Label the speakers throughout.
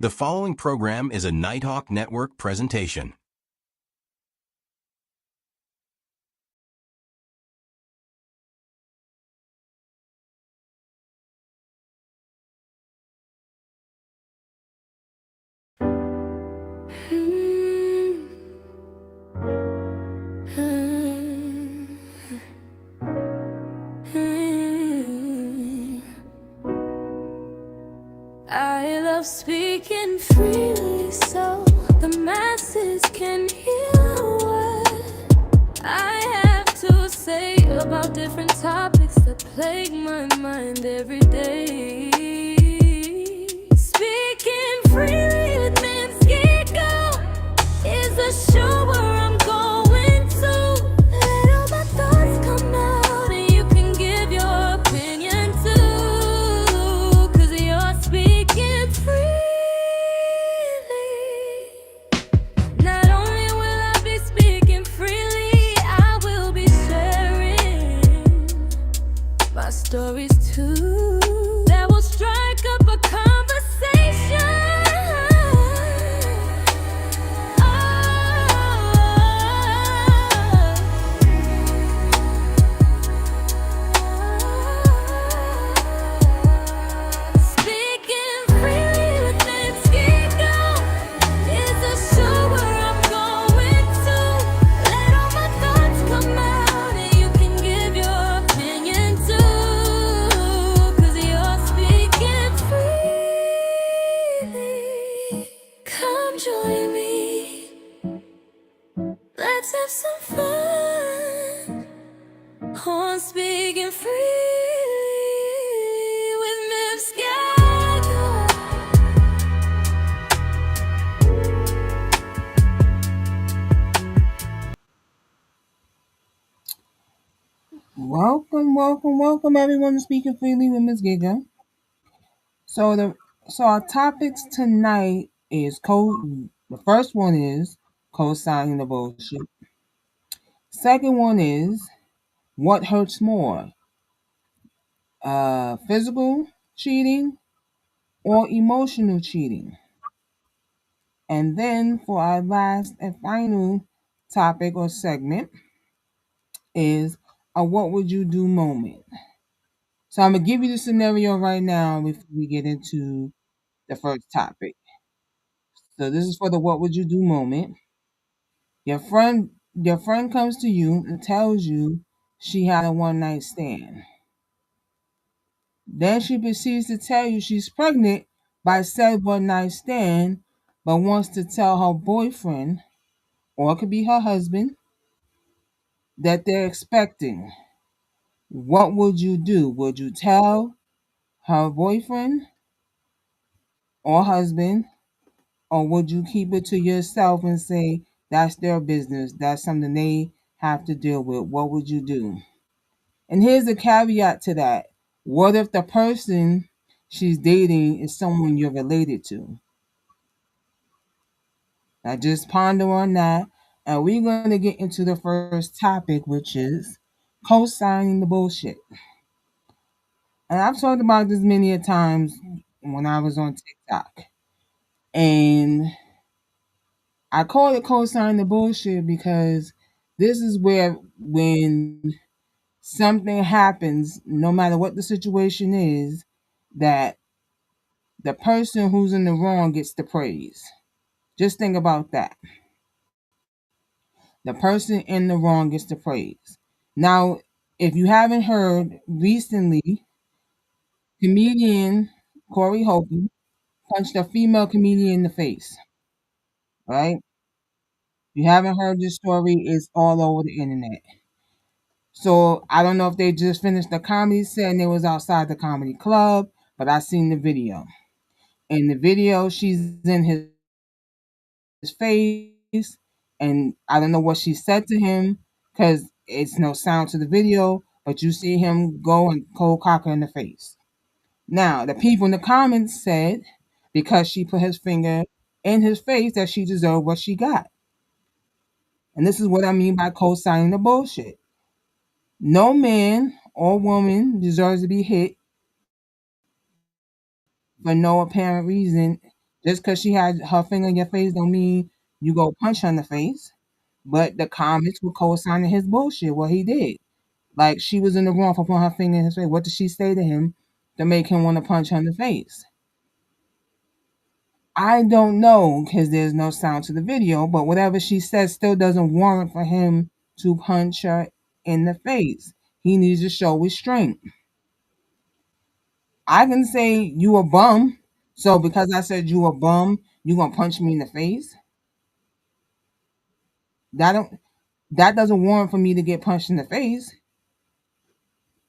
Speaker 1: The following program is a Nighthawk Network presentation.
Speaker 2: I love speaking freely so the masses can hear what I have to say about different topics that plague my mind every day. Speaking freely with Manscaped is a show where I'm going to let all my thoughts come out and you can give your opinion too, 'cause you're speaking freely. Not only will I be speaking freely, I will be sharing my stories too, that will strike up a conversation. Speaking freely with Manscaped is a show where I'm going to let all my thoughts come out and you can give your opinion too, 'cause you're speaking freely. Come join me, let's have some fun on Speaking Freely with Manscaped.
Speaker 3: Welcome everyone to Speaking Freely with Ms. Giga. So our topics tonight is the first one is co-signing the bullshit. Second one is what hurts more, physical cheating or emotional cheating. And then for our last and final topic or segment is a what would you do moment. So I'm gonna give you the scenario right now before we get into the first topic. So this is for the what would you do moment. Your friend comes to you and tells you she had a one night stand. Then she proceeds to tell you she's pregnant by said one night stand, but wants to tell her boyfriend, or it could be her husband, that they're expecting. What would you do? Would you tell her boyfriend or husband, or would you keep it to yourself and say that's their business? That's something they have to deal with. What would you do? And here's a caveat to that. What if the person she's dating is someone you're related to? Now just ponder on that. And we're going to get into the first topic, which is co-signing the bullshit. And I've talked about this many a times when I was on TikTok. And I call it co-signing the bullshit because this is where when something happens, no matter what the situation is, that the person who's in the wrong gets the praise. Just think about that. The person in the wrong gets the praise. Now, if you haven't heard, recently, comedian Corey Holcomb punched a female comedian in the face. Right? If you haven't heard this story, it's all over the internet. So I don't know if they just finished the comedy set and they was outside the comedy club, but I seen the video. In the video, she's in his face, and I don't know what she said to him because it's no sound to the video, but you see him go and cold cock her in the face. Now, the people in the comments said because she put his finger in his face that she deserved what she got. And this is what I mean by co-signing the bullshit. No man or woman deserves to be hit for no apparent reason Just because she had her finger in your face don't mean you go punch her in the face. But the comments were co-signing his bullshit, what he did. Like she was in the wrong for putting her finger in his face. What did she say to him to make him want to punch her in the face? I don't know because there's no sound to the video, but whatever she said still doesn't warrant for him to punch her in the face. He needs to show restraint. I can say you a bum, so because I said you a bum, you gonna punch me in the face? That don't that doesn't warrant for me to get punched in the face.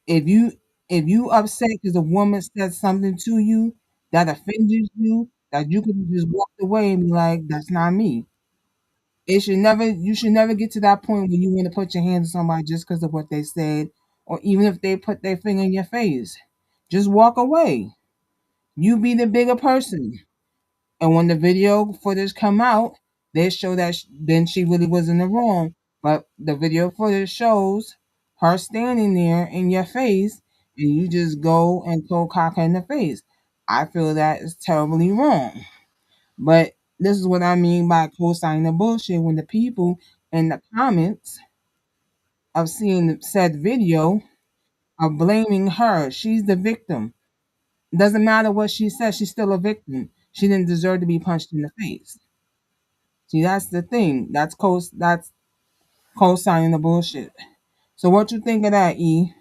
Speaker 3: If you upset because a woman said something to you that offended you, that you could just walk away and be like, "That's not me." You should never get to that point where you want to put your hands on somebody just because of what they said, or even if they put their finger in your face. Just walk away. You be the bigger person. And when the video footage come out, they show that then she really was in the wrong. But the video footage shows her standing there in your face, and you just go and throw cock her in the face. I feel that is terribly wrong. But this is what I mean by co-signing the bullshit when the people in the comments of seeing said video are blaming her. She's the victim. It doesn't matter what she says, she's still a victim. She didn't deserve to be punched in the face. See, that's the thing. That's co-signing the bullshit. So what you think of that, E?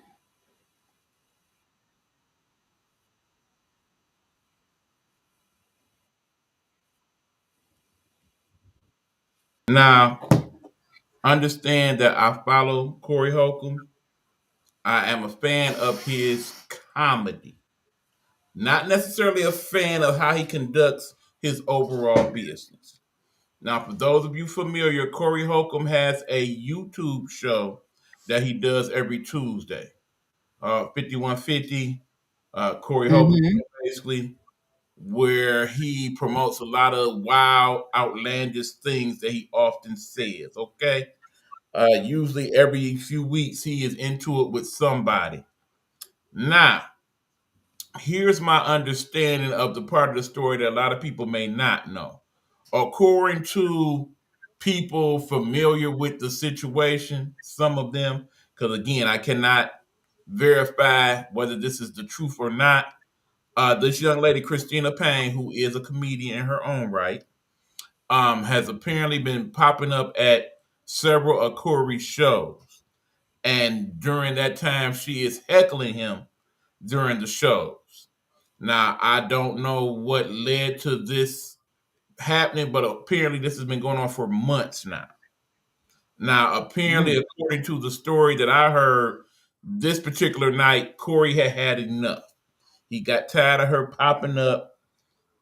Speaker 4: Now, understand that I follow Corey Holcomb. I am a fan of his comedy, not necessarily a fan of how he conducts his overall business. Now, for those of you familiar, Corey Holcomb has a YouTube show that he does every Tuesday. 5150, Corey Holcomb,
Speaker 3: Mm-hmm.
Speaker 4: basically, where he promotes a lot of wild, outlandish things that he often says. Okay. Usually every few weeks, he is into it with somebody. Now, here's my understanding of the part of the story that a lot of people may not know. According to people familiar with the situation, some of them, because again, I cannot verify whether this is the truth or not. This young lady, Christina Payne, who is a comedian in her own right, has apparently been popping up at several of Corey's shows. And during that time, she is heckling him during the shows. Now, I don't know what led to this happening, but apparently this has been going on for months now. Now, apparently,
Speaker 3: Mm-hmm.
Speaker 4: according to the story that I heard, this particular night, Corey had had enough. He got tired of her popping up,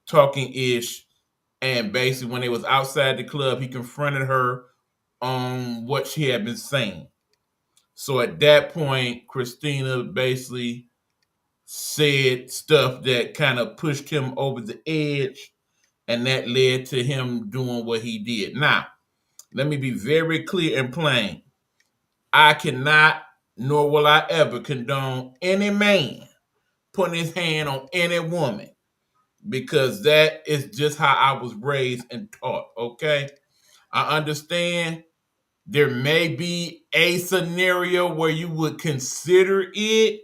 Speaker 4: talking ish, and basically, when they was outside the club, he confronted her on what she had been saying. So at that point, Christina basically said stuff that kind of pushed him over the edge, and that led to him doing what he did. Now, let me be very clear and plain. I cannot, nor will I ever condone any man putting his hand on any woman because that is just how I was raised and taught. Okay. I understand there may be a scenario where you would consider it.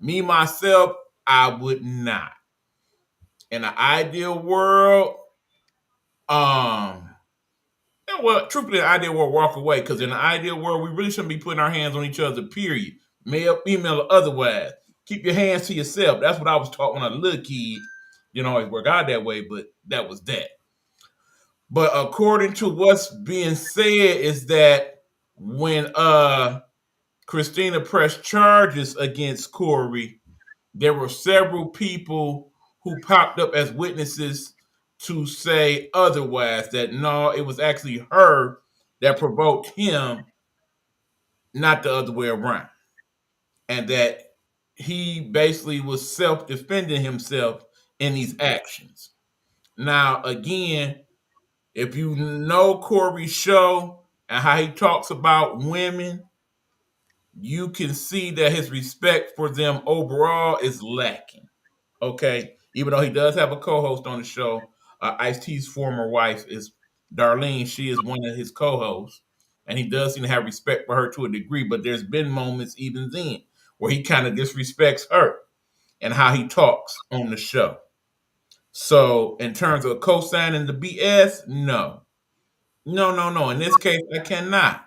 Speaker 4: Me, myself, I would not. In an ideal world, um, yeah, well, truthfully, in an ideal world, walk away. Because in an ideal world, we really shouldn't be putting our hands on each other, period. Male, female, or otherwise. Keep your hands to yourself. That's what I was taught when I was a little kid. You know, always work out that way, but that was that. But according to what's being said, is that when Christina pressed charges against Corey, there were several people who popped up as witnesses to say otherwise, that no, it was actually her that provoked him, not the other way around. And that he basically was self defending himself in these actions. Now, again, if you know Corey's show and how he talks about women, you can see that his respect for them overall is lacking. Okay, even though he does have a co-host on the show, Ice-T's former wife is Darlene. She is one of his co-hosts, and he does seem to have respect for her to a degree. But there's been moments even then where he kind of disrespects her and how he talks on the show. So in terms of co-signing the BS, no. In this case, I cannot.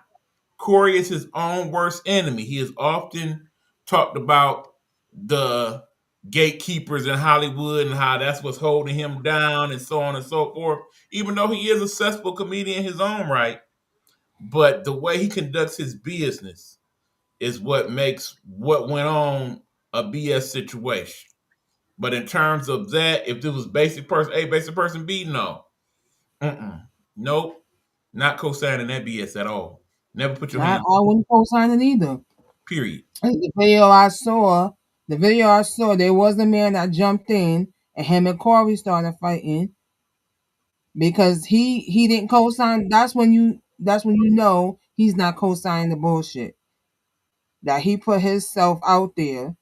Speaker 4: Corey is his own worst enemy. He has often talked about the gatekeepers in Hollywood and how that's what's holding him down and so on and so forth, even though he is a successful comedian in his own right. But the way he conducts his business is what makes what went on a BS situation. But in terms of that, if this was basic person A, basic person B, no. Nope. Not co-signing that BS at all. Never put your
Speaker 3: I
Speaker 4: hand.
Speaker 3: wouldn't co-sign it either.
Speaker 4: Period.
Speaker 3: The video I saw, there was a man that jumped in and him and Corey started fighting because he didn't co-sign. That's when you know he's not co-signing the bullshit. That he put himself out there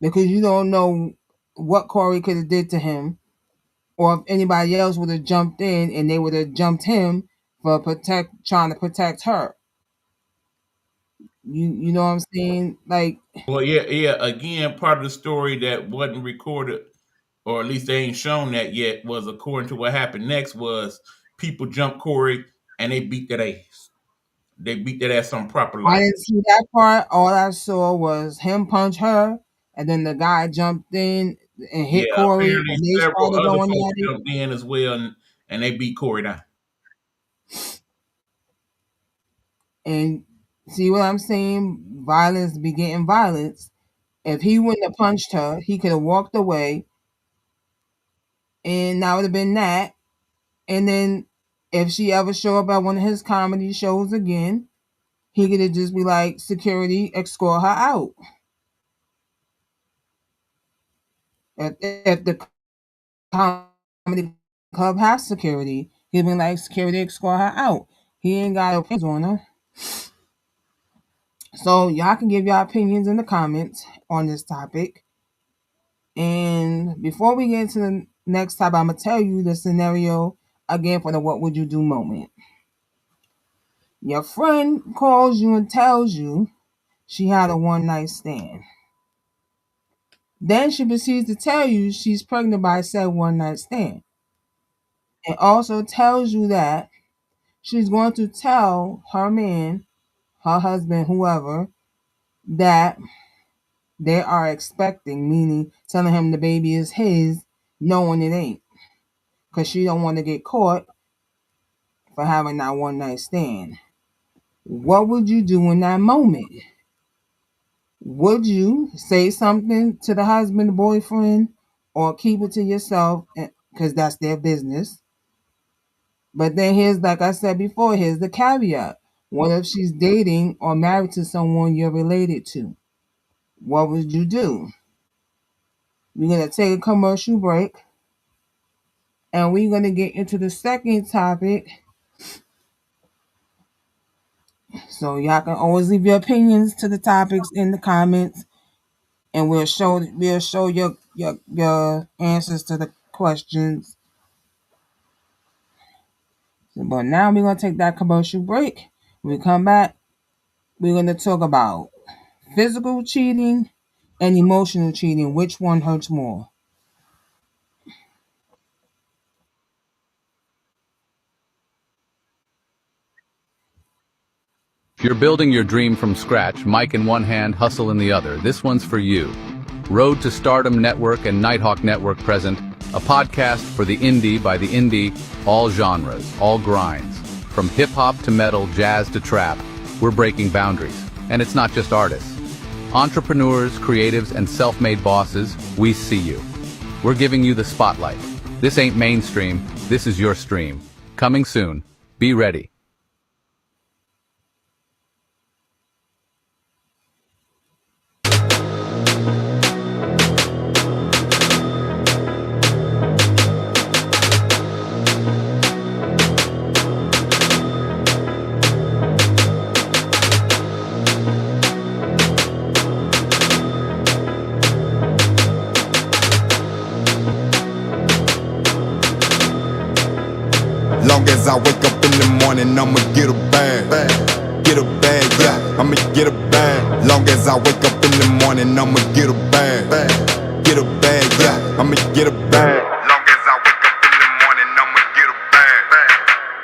Speaker 3: because you don't know what Corey could have did to him, or if anybody else would have jumped in and they would have jumped him for trying to protect her. You know what I'm saying? Like,
Speaker 4: well, yeah. Again, part of the story that wasn't recorded, or at least they ain't shown that yet, was according to what happened next was people jumped Corey and they beat that ass. They beat that ass on proper
Speaker 3: I
Speaker 4: life.
Speaker 3: didn't see that part. All I saw was him punch her, and then the guy jumped in and hit Corey,
Speaker 4: apparently
Speaker 3: and they
Speaker 4: several
Speaker 3: started
Speaker 4: other
Speaker 3: going
Speaker 4: folks
Speaker 3: at it.
Speaker 4: jumped in as well, and they beat Corey down.
Speaker 3: And see what I'm saying? Violence begetting violence. If he wouldn't have punched her, he could have walked away, and that would have been that. And then if she ever show up at one of his comedy shows again, he could have just be like, security, escort her out. If the comedy club has security, he'd be like, security, escort her out. He ain't got opinions on her. So y'all can give your opinions in the comments on this topic. And before we get into the next topic, I'm going to tell you the scenario again for the what would you do moment. Your friend calls you and tells you she had a one-night stand. Then she proceeds to tell you she's pregnant by said one-night stand. It also tells you that she's going to tell her man, her husband, whoever, that they are expecting, meaning telling him the baby is his, knowing it ain't. Because she don't want to get caught for having that one-night stand. What would you do in that moment? Would you say something to the husband, the boyfriend, or keep it to yourself because that's their business? But then here's, like I said before, here's the caveat. What if she's dating or married to someone you're related to? What would you do? We're going to take a commercial break, and we're going to get into the second topic. So y'all can always leave your opinions to the topics in the comments, and we'll show your answers to the questions. But now we're gonna take that commercial break. When we come back, we're gonna talk about physical cheating and emotional cheating. Which one hurts more?
Speaker 5: If you're building your dream from scratch, mic in one hand, hustle in the other, this one's for you. Road to Stardom Network and Nighthawk Network present a podcast for the indie by the indie, all genres, all grinds. From hip-hop to metal, jazz to trap, we're breaking boundaries. And it's not just artists. Entrepreneurs, creatives, and self-made bosses, we see you. We're giving you the spotlight. This ain't mainstream, this is your stream. Coming soon. Be ready.
Speaker 6: Long as I wake up in the morning, I'ma get a bag. Get a bag, yeah, I'ma get a bag. Long as I wake up in the morning, I'ma get a bag. Get a bag, yeah, I'ma get a bag. Long as I wake up in the morning, I'ma get a bag.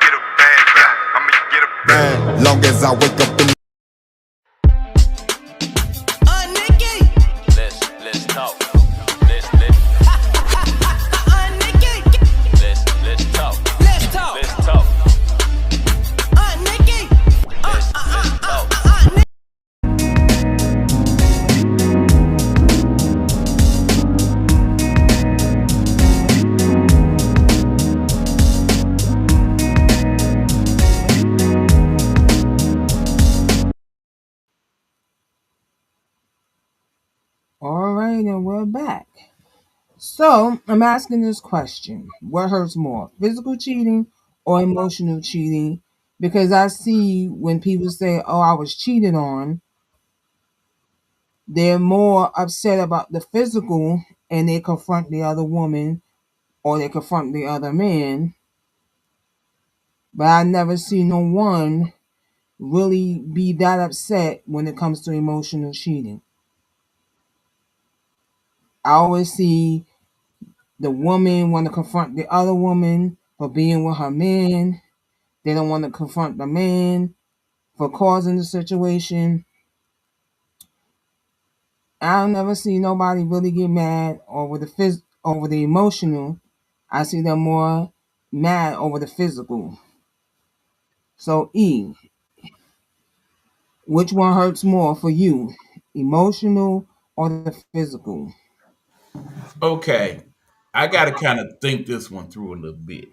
Speaker 6: Get a bag, yeah, I'ma get a bag. Long as I wake up in the
Speaker 7: Let's talk. Let's talk. Let's talk. Let's talk.
Speaker 3: All right, and we're back. So I'm asking this question: what hurts more, physical cheating or emotional cheating? Because I see when people say, "Oh, I was cheated on," they're more upset about the physical, and they confront the other woman or they confront the other man. But I never see no one really be that upset when it comes to emotional cheating. I always see the woman want to confront the other woman for being with her man. They don't want to confront the man for causing the situation. I never see nobody really get mad over over the emotional. I see them more mad over the physical. So E, which one hurts more for you, emotional or the physical?
Speaker 4: Okay, I got to kind of think this one through a little bit.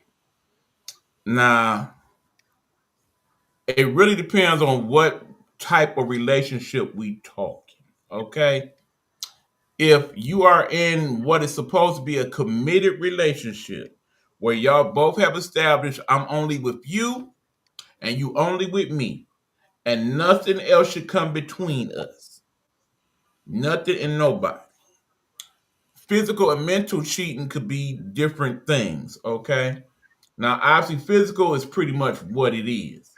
Speaker 4: Now, it really depends on what type of relationship we talking. Okay, if you are in what is supposed to be a committed relationship where y'all both have established I'm only with you and you only with me and nothing else should come between us, nothing and nobody. Physical and mental cheating could be different things. Okay, now obviously physical is pretty much what it is.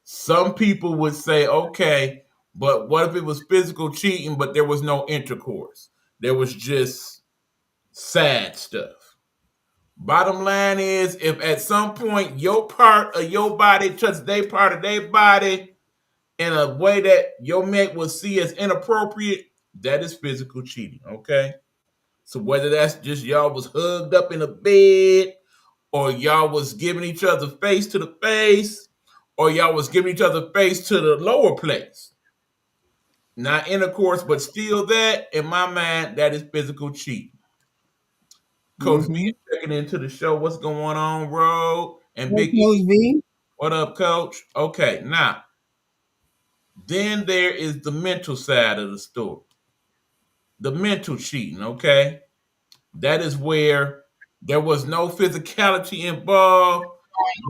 Speaker 4: Some people would say, okay, but what if it was physical cheating but there was no intercourse, there was just sad stuff? Bottom line is, if at some point your part of your body touches their part of their body in a way that your mate will see as inappropriate, that is physical cheating. Okay. So whether that's just y'all was hugged up in a bed, or y'all was giving each other face to the face, or y'all was giving each other face to the lower place. Not intercourse, but still that, in my mind, that is physical cheating. Coach B
Speaker 3: Mm-hmm.
Speaker 4: checking into the show. What's going on, Road? And
Speaker 3: Hey,
Speaker 4: Big
Speaker 3: Coach
Speaker 4: E.
Speaker 3: V.
Speaker 4: What up, Coach? Okay, now, then there is the mental side of the story. The mental cheating, okay? That is where there was no physicality involved,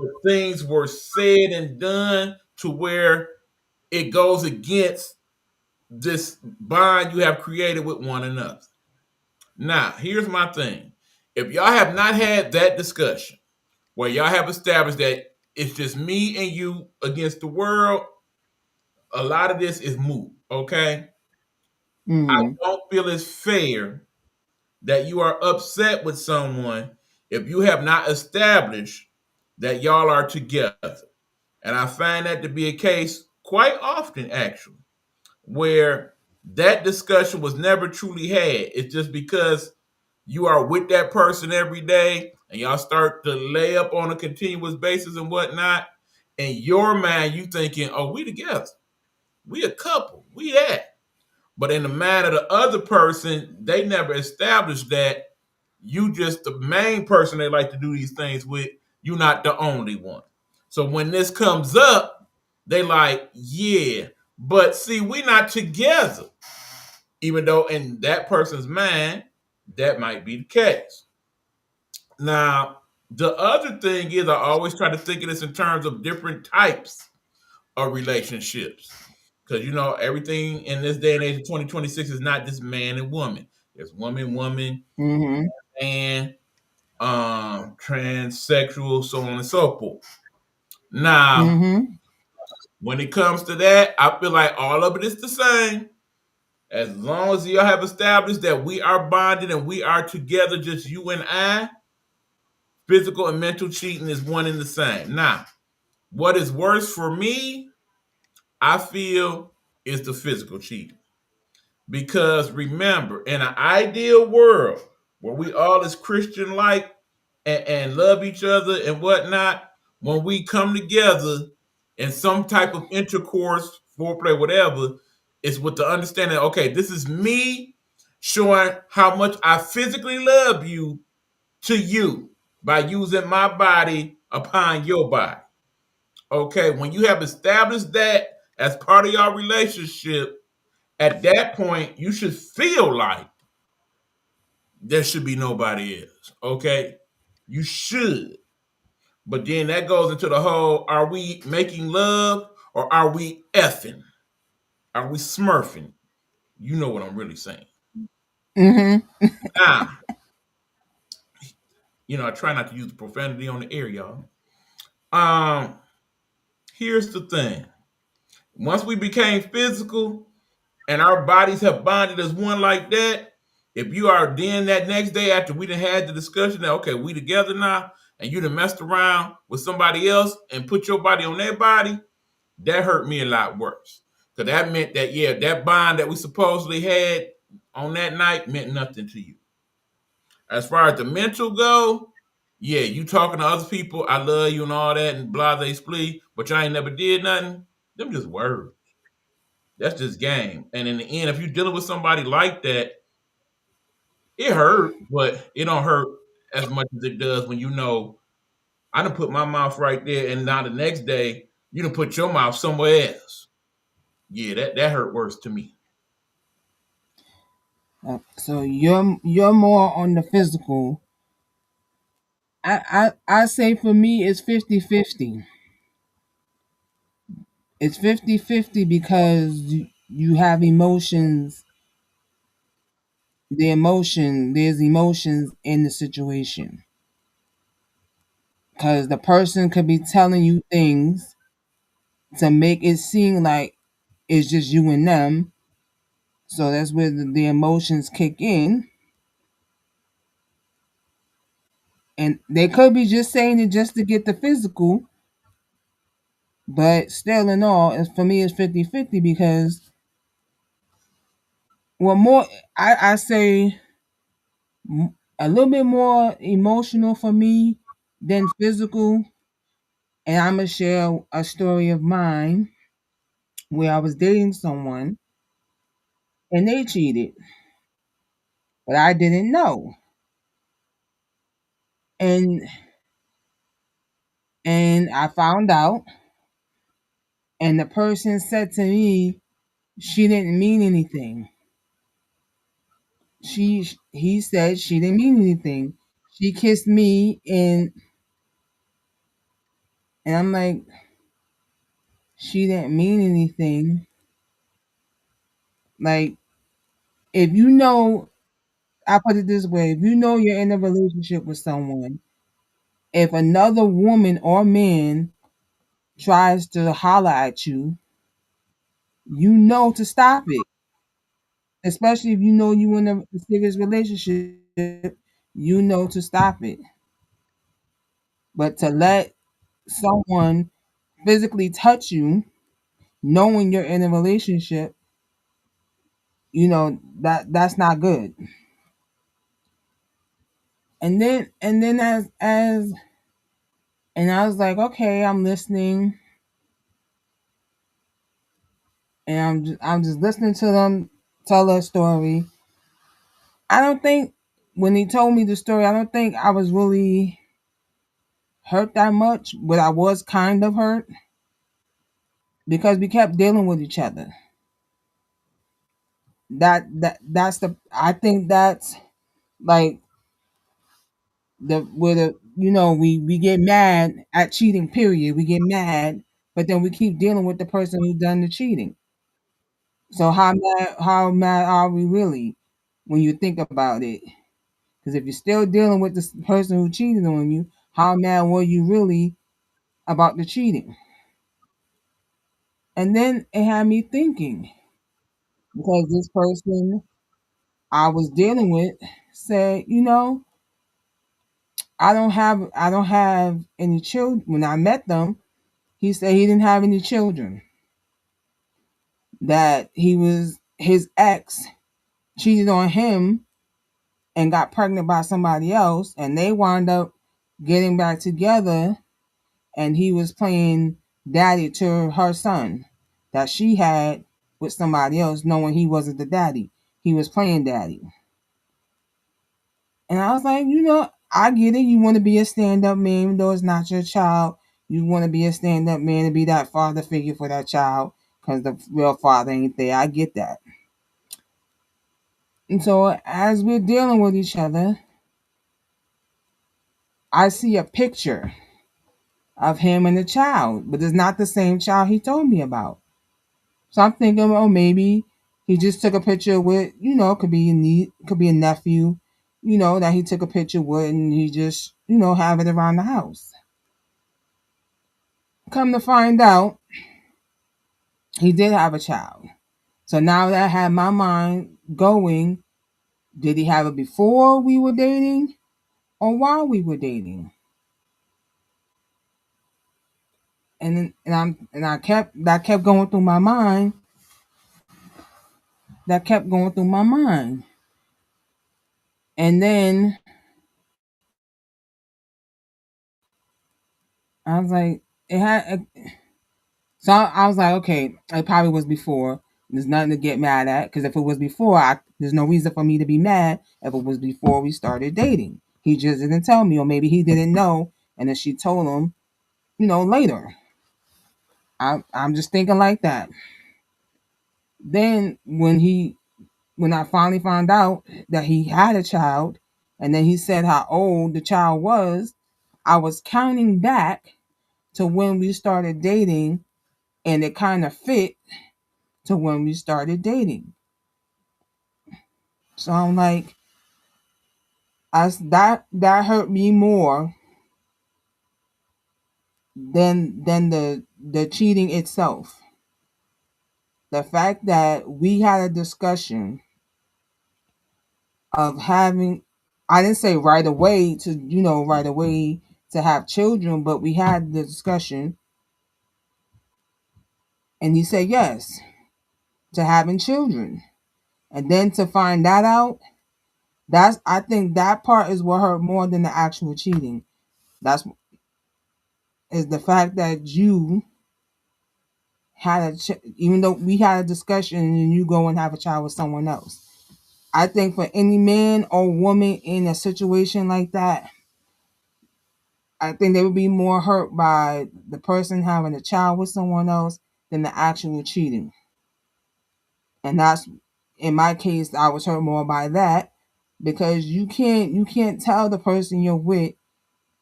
Speaker 4: but things were said and done to where it goes against this bond you have created with one another. Now, here's my thing. If y'all have not had that discussion where y'all have established that it's just me and you against the world, a lot of this is moot, okay? I
Speaker 3: Mm-hmm.
Speaker 4: don't feel it's fair that you are upset with someone if you have not established that y'all are together. And I find that to be a case quite often, actually, where that discussion was never truly had. It's just because you are with that person every day and y'all start to lay up on a continuous basis and whatnot. In your mind, you thinking, oh, we together. We a couple. We that. But in the mind of the other person, they never established that you just the main person they like to do these things with. You're not the only one. So when this comes up, they like, yeah, but see, we not together. Even though in that person's mind, that might be the case. Now, the other thing is I always try to think of this in terms of different types of relationships. Because you know, everything in this day and age of 2026 is not just man and woman. There's woman, woman,
Speaker 3: Mm-hmm.
Speaker 4: man. transsexual, so on and so forth. Now,
Speaker 3: Mm-hmm.
Speaker 4: when it comes to that, I feel like all of it is the same. As long as y'all have established that we are bonded and we are together, just you and I, physical and mental cheating is one and the same. Now, what is worse for me, I feel, is the physical cheating. Because remember, in an ideal world where we all is Christian like and love each other and whatnot, when we come together in some type of intercourse, foreplay, whatever, it's with the understanding, okay, this is me showing how much I physically love you to you by using my body upon your body. Okay, when you have established that as part of your relationship, at that point, you should feel like there should be nobody else. Okay, you should. But then that goes into the whole: are we making love or are we effing? Are we smurfing? You know what I'm really saying.
Speaker 3: Mm-hmm.
Speaker 4: Now, I try not to use profanity on the air, y'all. Um, Here's the thing: once we became physical and our bodies have bonded as one like that, if you are then that next day after we done had the discussion that okay, we together now, and you done messed around with somebody else and put your body on their body, that hurt me a lot worse. Because that meant that, yeah, that bond that we supposedly had on that night meant nothing to you. As far as the mental go, yeah, you talking to other people, I love you and all that and blah, they splee, but you ain't never did nothing. Them just words. That's just game. And in the end, if you're dealing with somebody like that, it hurt, but it don't hurt as much as it does when I done put my mouth right there, and now the next day you done put your mouth somewhere else. Yeah, that hurt worse to me.
Speaker 3: So you're more on the physical. I say for me it's 50-50. It's 50-50 because you have emotions. There's emotions in the situation. Because the person could be telling you things to make it seem like it's just you and them. So that's where the emotions kick in. And they could be just saying it just to get the physical. But still in all, for me, it's 50-50 because, well, more, I say a little bit more emotional for me than physical. And I'm going to share a story of mine where I was dating someone and they cheated, but I didn't know. And I found out, and the person said to me she didn't mean anything. He said she didn't mean anything. She kissed me and I'm like, she didn't mean anything. Like, if you know, I put it this way, if you know you're in a relationship with someone, if another woman or man tries to holler at you, you know to stop it. Especially if you know you in a serious relationship, you know to stop it. But to let someone physically touch you, knowing you're in a relationship, that's not good. And then as and I was like, okay, I'm listening, and I'm just listening to them tell their story. I don't think when he told me the story, I don't think I was really hurt that much, but I was kind of hurt because we kept dealing with each other. That's the I think that's like the where the we get mad at cheating, period. We get mad, but then we keep dealing with the person who done the cheating. So how mad are we really when you think about it? Because if you're still dealing with this person who cheated on you, how mad were you really about the cheating? And then it had me thinking, because this person I was dealing with said, I don't have any children. When I met them, he said he didn't have any children. That his ex cheated on him and got pregnant by somebody else, and they wound up getting back together, and he was playing daddy to her son that she had with somebody else, knowing he wasn't the daddy. He was playing daddy. And I was like, I get it. You want to be a stand-up man, even though it's not your child. You want to be a stand-up man and be that father figure for that child because the real father ain't there. I get that. And so as we're dealing with each other, I see a picture of him and the child, but it's not the same child he told me about. So I'm thinking, oh, maybe he just took a picture with, could be a niece, could be a nephew, that he took a picture with, and he just, have it around the house. Come to find out, he did have a child. So now that I had my mind going, did he have it before we were dating or while we were dating? And that kept going through my mind. And then I was like, so I was like, okay, it probably was before. There's nothing to get mad at, because if it was before, there's no reason for me to be mad if it was before we started dating. He just didn't tell me, or maybe he didn't know, and then she told him, later. I'm just thinking like that. Then when I finally found out that he had a child, and then he said how old the child was, I was counting back to when we started dating, and it kind of fit to when we started dating. So I'm like, that hurt me more than the cheating itself. The fact that we had a discussion of having, I didn't say right away to have children, but we had the discussion, and he said yes to having children. And then to find that out, I think that part is what hurt more than the actual cheating. Is the fact that you even though we had a discussion and you go and have a child with someone else. I think for any man or woman in a situation like that, I think they would be more hurt by the person having a child with someone else than the actual cheating. And that's, in my case, I was hurt more by that, because you can't tell the person you're with,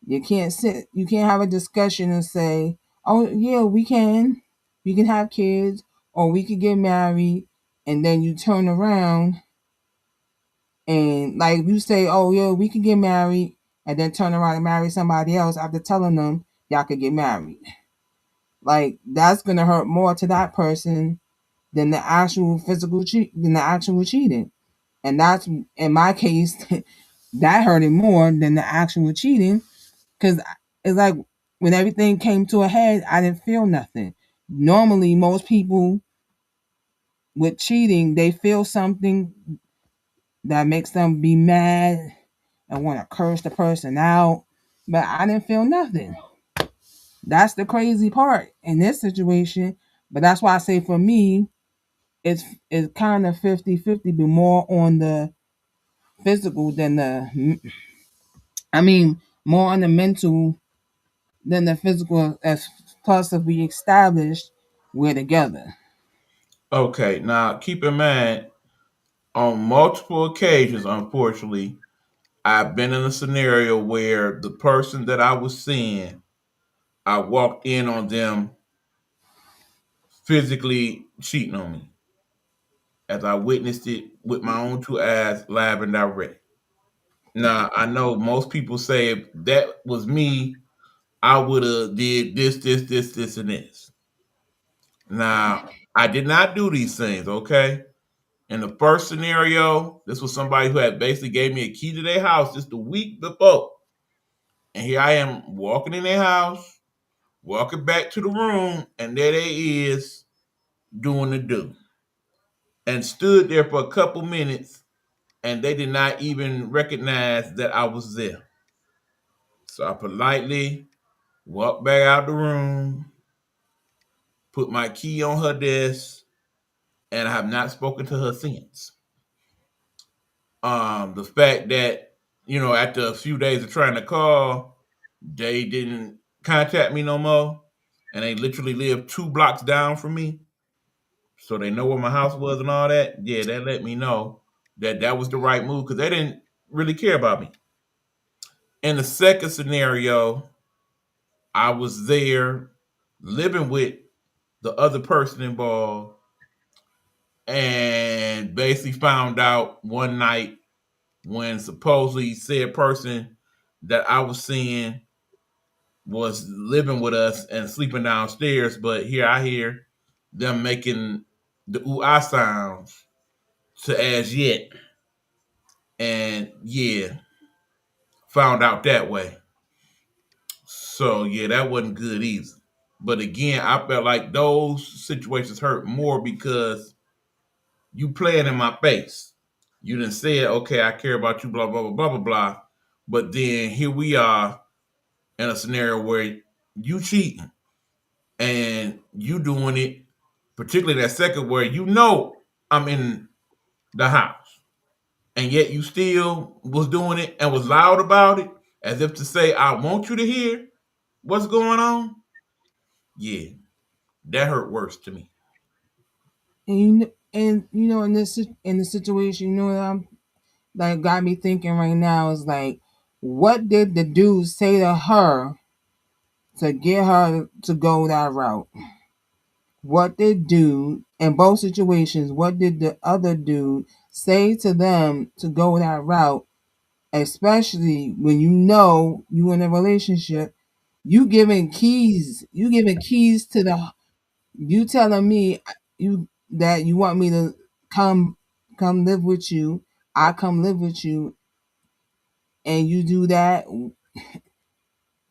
Speaker 3: you can't have a discussion and say, oh yeah, we can have kids, or we could get married, and then you turn around and, like, you say, oh yeah, we could get married, and then turn around and marry somebody else after telling them y'all could get married. Like, that's gonna hurt more to that person than the actual cheating. And that's, in my case, that hurted more than the actual cheating, because it's like when everything came to a head, I didn't feel nothing. Normally, most people with cheating, they feel something that makes them be mad and want to curse the person out, but I didn't feel nothing. That's the crazy part in this situation. But that's why I say, for me, it's kind of 50-50, but more on the physical than more on the mental than the physical. As plus, if we established we're together.
Speaker 4: Okay, now keep in mind, on multiple occasions, unfortunately, I've been in a scenario where the person that I was seeing, I walked in on them physically cheating on me, as I witnessed it with my own two eyes, live and direct. Now I know most people say if that was me, I would have did this, and this. Now I did not do these things. Okay. In the first scenario, this was somebody who had basically gave me a key to their house just a week before, and here I am walking in their house, walking back to the room, and there they is doing the do, and stood there for a couple minutes, and they did not even recognize that I was there. So I politely walked back out the room, put my key on her desk, and I have not spoken to her since. The fact that, after a few days of trying to call, they didn't contact me no more, and they literally live 2 blocks down from me, so they know where my house was and all that. Yeah, that let me know that that was the right move because they didn't really care about me. In the second scenario, I was there living with the other person involved and basically found out one night when supposedly said person that I was seeing was living with us and sleeping downstairs, but here I hear them making the ooh ah sounds to as yet. And yeah, found out that way. So yeah, that wasn't good either. But again, I felt like those situations hurt more because you playing in my face. You done said, okay, I care about you, blah, blah, blah, blah, blah, blah. But then here we are in a scenario where you cheating and you doing it, particularly that second where I'm in the house. And yet you still was doing it and was loud about it as if to say, I want you to hear what's going on. Yeah, that hurt worse to me.
Speaker 3: And in the situation, what I'm like got me thinking right now is like, what did the dude say to her to get her to go that route? What did dude in both situations? What did the other dude say to them to go that route? Especially when you in a relationship, you giving keys to the you telling me you that you want me to come come live with you. I come live with you, and you do that.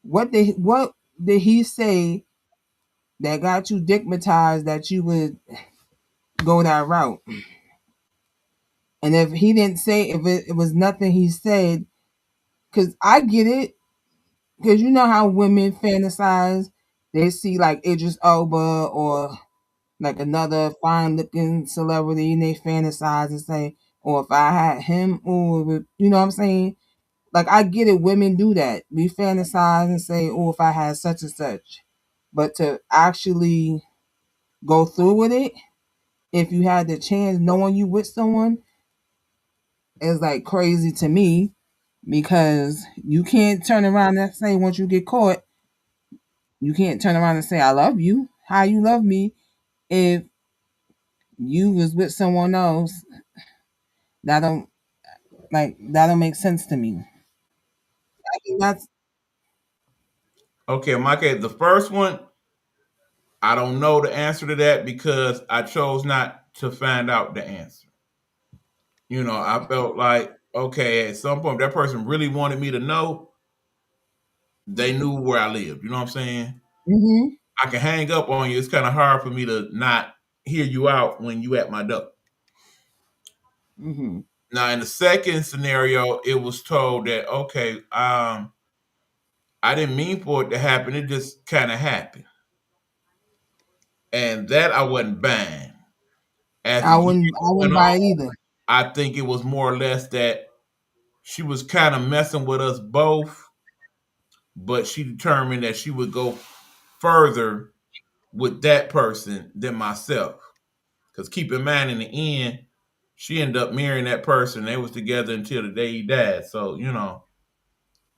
Speaker 3: What did he say that got you digmatized that you would go that route? And if he didn't say, if it was nothing he said, because I get it, because you know how women fantasize, they see like Idris Elba or like another fine looking celebrity, and they fantasize and say, or if I had him, or you know what I'm saying? Like I get it, women do that. We fantasize and say, oh, if I had such and such. But to actually go through with it, if you had the chance knowing you with someone, is like crazy to me because you can't turn around and say once you get caught, you can't turn around and say I love you. How you love me if you was with someone else? That don't that don't make sense to me. I think that's
Speaker 4: Okay, my case, the first one, I don't know the answer to that because I chose not to find out the answer. I felt like, okay, at some point, that person really wanted me to know, they knew where I lived. You know what I'm saying?
Speaker 3: mhm.
Speaker 4: I can hang up on you. It's kind of hard for me to not hear you out when you at my door.
Speaker 3: Mhm.
Speaker 4: Now, in the second scenario, it was told that, okay, I didn't mean for it to happen. It just kind of happened. And that I wasn't buying. As the years
Speaker 3: I
Speaker 4: went
Speaker 3: wouldn't buy
Speaker 4: on,
Speaker 3: it either.
Speaker 4: I think it was more or less that she was kind of messing with us both, but she determined that she would go further with that person than myself. Because keep in mind, in the end, she ended up marrying that person. They was together until the day he died. So,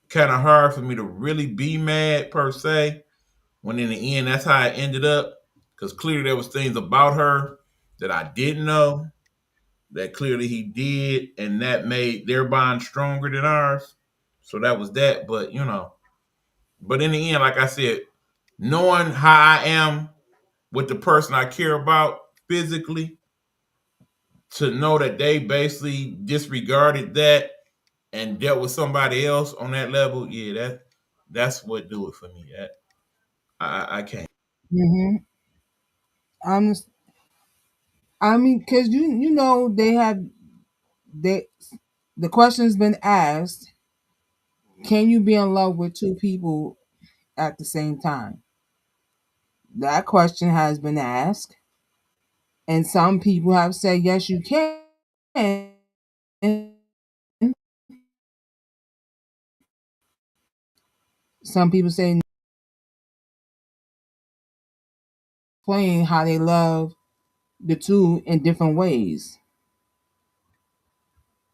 Speaker 4: kind of hard for me to really be mad per se, when in the end, that's how it ended up. Because clearly there was things about her that I didn't know that clearly he did, and that made their bond stronger than ours. So that was that. But but in the end, like I said, knowing how I am with the person I care about physically, to know that they basically disregarded that and dealt with somebody else on that level, yeah, that's what do it for me. That I can't.
Speaker 3: Mm-hmm. I mean, because they the question's been asked: can you be in love with two people at the same time? That question has been asked, and some people have said yes, you can. Some people say playing how they love the two in different ways,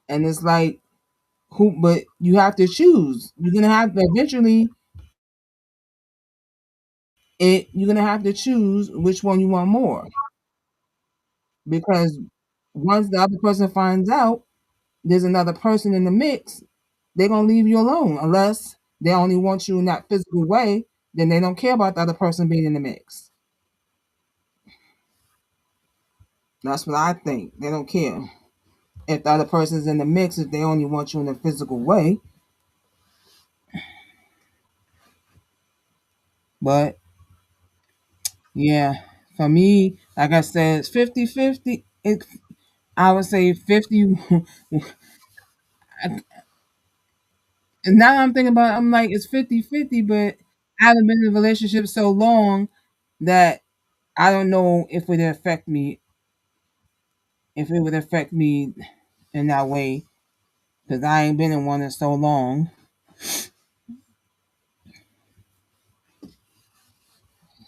Speaker 3: and it's like who? But you have to choose. You're gonna have to eventually. You're gonna have to choose which one you want more, because once the other person finds out there's another person in the mix, they're gonna leave you alone unless they only want you in that physical way. Then they don't care about the other person being in the mix. That's what I think. They don't care if the other person's in the mix if they only want you in a physical way. But yeah, for me, like I said, it's 50-50. I would say 50. And now I'm thinking about it, I'm like, it's 50-50, but I haven't been in a relationship so long that I don't know if it would affect me in that way, because I ain't been in one in so long.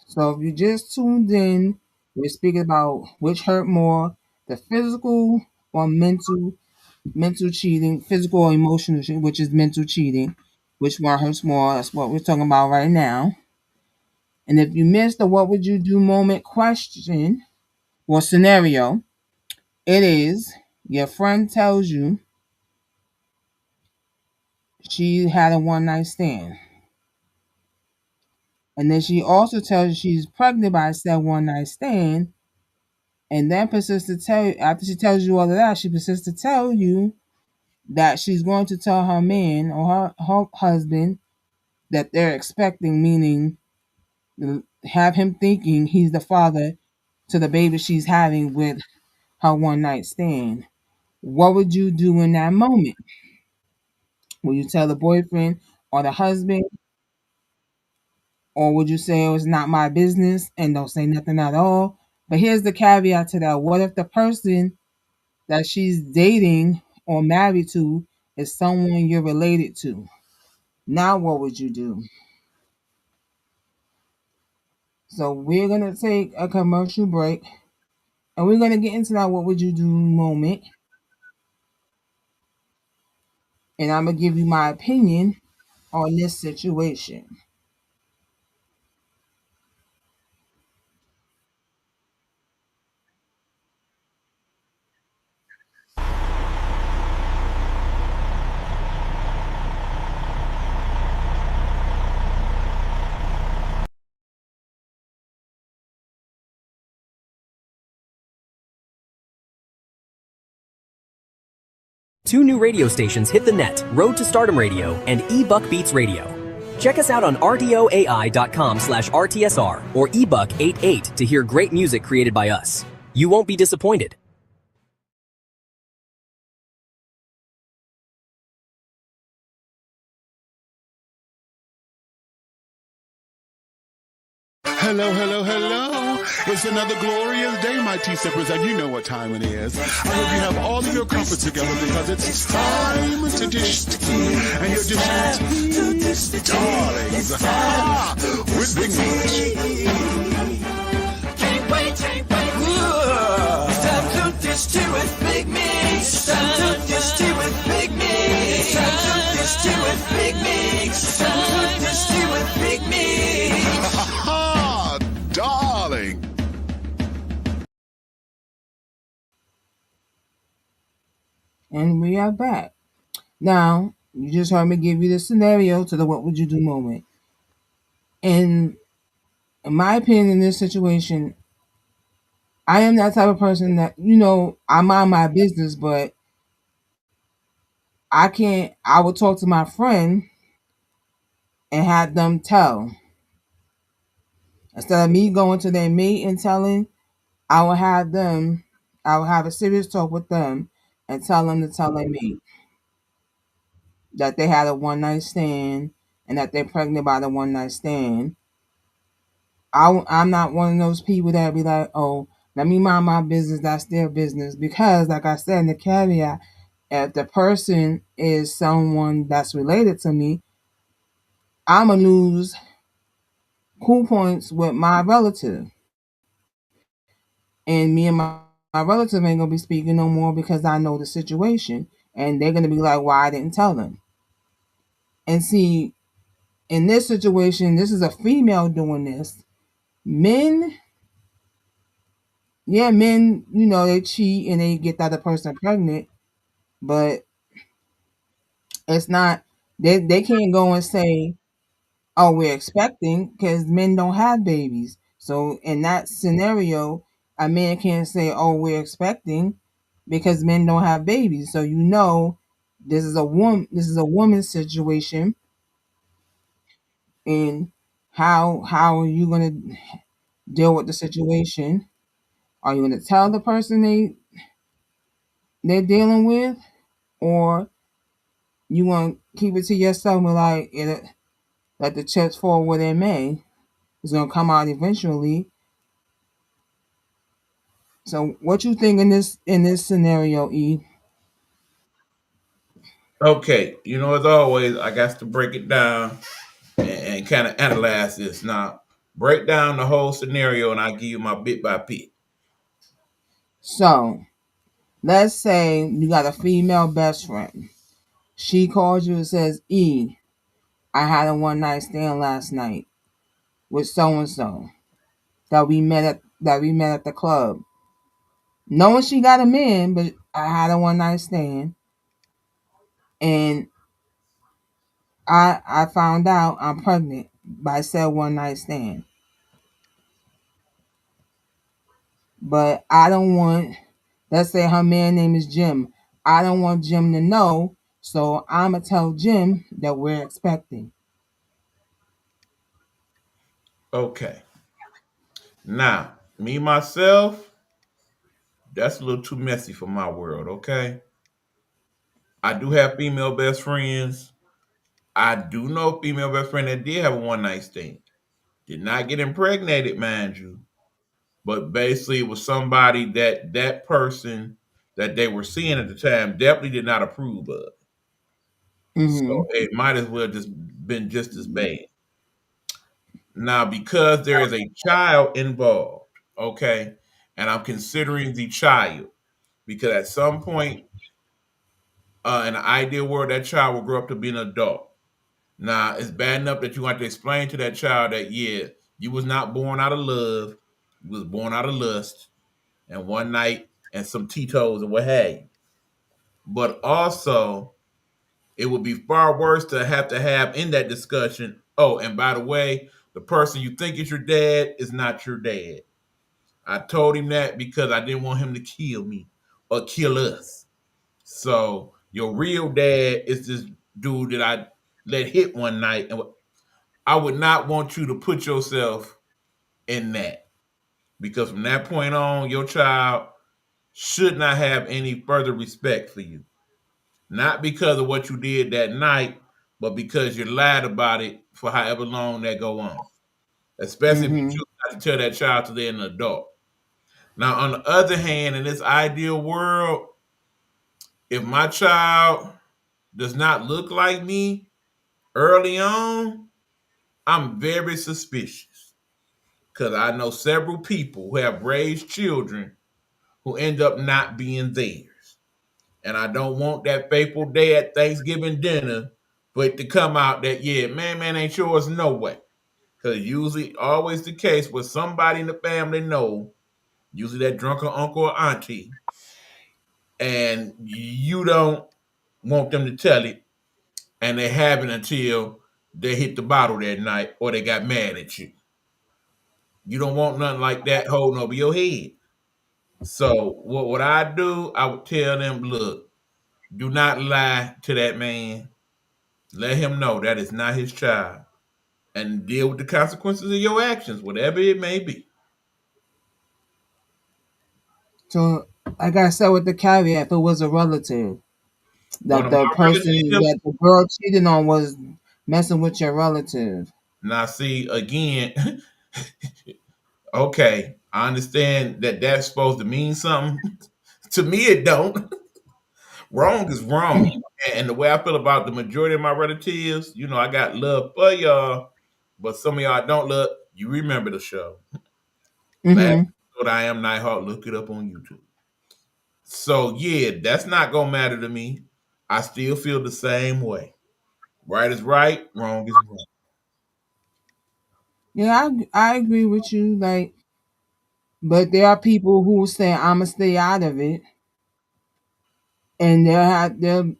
Speaker 3: So if you just tuned in, we're speaking about which hurt more, the physical or mental cheating, physical or emotional cheating, which is mental cheating. Which one hurts more? That's what we're talking about right now. And if you missed the what would you do moment question or scenario, it is your friend tells you she had a one night stand. And then she also tells you she's pregnant by said one night stand. And then persists to tell you, after she tells you all of that, she persists to tell you that she's going to tell her man or her husband that they're expecting, meaning have him thinking he's the father to the baby she's having with her one night stand. What would you do in that moment? Will you tell the boyfriend or the husband, or would you say it's not my business and don't say nothing at all? But here's the caveat to that. What if the person that she's dating or married to is someone you're related to? Now what would you do? So we're going to take a commercial break, and we're going to get into that what would you do moment. And I'm going to give you my opinion on this situation.
Speaker 8: Two new radio stations hit the net, Road to Stardom Radio and eBuck Beats Radio. Check us out on rdoai.com/RTSR or eBuck88 to hear great music created by us. You won't be disappointed.
Speaker 9: Hello, hello, hello. It's another glorious day, my T-Steppers, and you know what time it is. I hope you have all of your comforts together because it's time to dish tea. And you're dishing darlings with Big Meat.
Speaker 10: Can't wait. It's time to dish tea with Big Meat. It's time to dish tea with Big Meat. It's time to dish tea with Big Meat. It's time to dish tea with Big Meat.
Speaker 9: Darling.
Speaker 3: And we are back. Now, you just heard me give you the scenario to the what would you do moment. And in my opinion, in this situation, I am that type of person that, I mind my business, but I would talk to my friend and have them tell. Instead of me going to their mate and telling, I will have a serious talk with them and tell them to tell their mate that they had a one night stand and that they're pregnant by the one night stand. I'm not one of those people that be like, oh, let me mind my business. That's their business. Because, like I said in the caveat, if the person is someone that's related to me, I'm going to lose cool points with my relative. And me and my relative ain't going to be speaking no more because I know the situation. And they're going to be like, why I didn't tell them. And see, in this situation, this is a female doing this. Men, they cheat and they get the other person pregnant, but it's not, they can't go and say, oh, we're expecting, because men don't have babies. So in that scenario, a man can't say, oh, we're expecting, because men don't have babies. So this is a woman's situation, and how are you gonna deal with the situation? Are you gonna tell the person they're dealing with, or you want to keep it to yourself and like let the chips fall where they may? It's gonna come out eventually. So, what you think in this scenario, E?
Speaker 4: Okay, as always, I got to break it down and kind of analyze this. Now, break down the whole scenario, and I'll give you my bit by bit.
Speaker 3: So, let's say you got a female best friend. She calls you and says, "E, I had a one night stand last night with so and so that we met at the club. Knowing she got a man, but I had a one night stand, and I found out I'm pregnant by said one night stand. But I don't want, let's say her man name is Jim. I don't want Jim to know, so I'ma tell Jim that we're expecting."
Speaker 4: Okay. Now, me myself, that's a little too messy for my world. Okay. I do have female best friends. I do know a female best friend that did have a one night stand. Did not get impregnated, mind you, but basically it was somebody that person that they were seeing at the time definitely did not approve of. So
Speaker 3: Mm-hmm.
Speaker 4: it might as well just been just as bad. Now, because there is a child involved, okay, and I'm considering the child because at some point in the ideal world, that child will grow up to be an adult. Now, it's bad enough that you have to explain to that child that, yeah, you was not born out of love, you was born out of lust, and one night and some Tito's and what have you. But also, it would be far worse to have in that discussion. Oh, and by the way, the person you think is your dad is not your dad. I told him that because I didn't want him to kill me or kill us. So your real dad is this dude that I let hit one night, and I would not want you to put yourself in that because from that point on, your child should not have any further respect for you. Not because of what you did that night, but because you lied about it for however long that go on. Especially if you
Speaker 3: Mm-hmm.
Speaker 4: choose not to tell that child till they're an adult. Now, on the other hand, in this ideal world, if my child does not look like me early on, I'm very suspicious because I know several people who have raised children who end up not being theirs. And I don't want that fateful day at Thanksgiving dinner for it to come out that, yeah, man ain't yours, no way. Because usually always the case where somebody in the family know, usually that drunken uncle or auntie, and you don't want them to tell it, and they haven't until they hit the bottle that night or they got mad at you. You don't want nothing like that holding over your head. So what I do, I would tell them, look, do not lie to that man. Let him know that is not his child, and deal with the consequences of your actions, whatever it may be.
Speaker 3: So, like I said, with the caveat, if it was a relative,
Speaker 4: One
Speaker 3: that
Speaker 4: of
Speaker 3: the
Speaker 4: my
Speaker 3: person
Speaker 4: relatives.
Speaker 3: that the girl cheated on was messing with your relative.
Speaker 4: Now, see again. Okay, I understand that that's supposed to mean something. To me, it don't. Wrong is wrong. And the way I feel about the majority of my relatives, I got love for y'all, but some of y'all don't love. You remember the show. Last
Speaker 3: Mm-hmm.
Speaker 4: episode, I Am Nighthawk. Look it up on YouTube. So, yeah, that's not going to matter to me. I still feel the same way. Right is right, wrong is wrong.
Speaker 3: Yeah, I agree with you. Like, but there are people who say I'ma stay out of it, and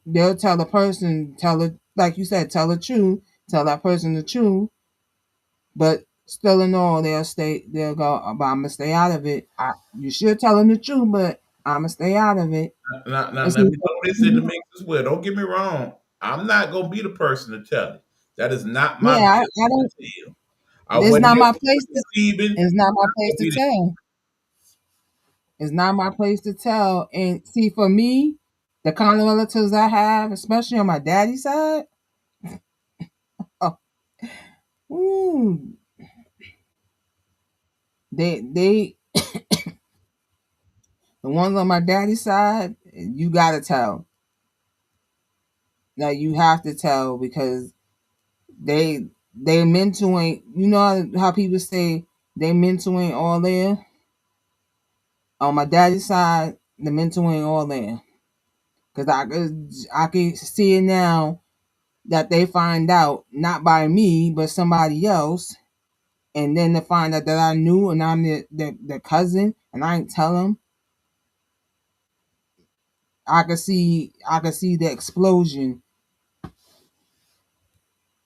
Speaker 3: they'll tell the person, tell it like you said, tell the truth, tell that person the truth, but still in all they'll go, but I'ma stay out of it. You should tell them the truth, but I'ma stay out of it.
Speaker 4: Now,
Speaker 3: And
Speaker 4: let
Speaker 3: see,
Speaker 4: me throw this in the mix as well. Don't get me wrong. I'm not going to be the person to tell it. That is not my
Speaker 3: yeah, I
Speaker 4: business
Speaker 3: don't.
Speaker 4: to tell. I
Speaker 3: It's
Speaker 4: wasn't
Speaker 3: not
Speaker 4: here
Speaker 3: my
Speaker 4: for
Speaker 3: place to.
Speaker 4: receiving.
Speaker 3: It's not my
Speaker 4: Not
Speaker 3: place
Speaker 4: gonna
Speaker 3: to
Speaker 4: be
Speaker 3: tell. It's not my place to tell. And see, for me, the kind of relatives I have, especially on my daddy's side, oh, ooh, they the ones on my daddy's side, you gotta tell. Like you have to tell because they they mental ain't. You know how people say they mental ain't all there. On my daddy's side, the mental ain't all there. Cause I could see it now that they find out not by me but somebody else, and then to find out that I knew and I'm the cousin and I ain't tell them. I could see the explosion.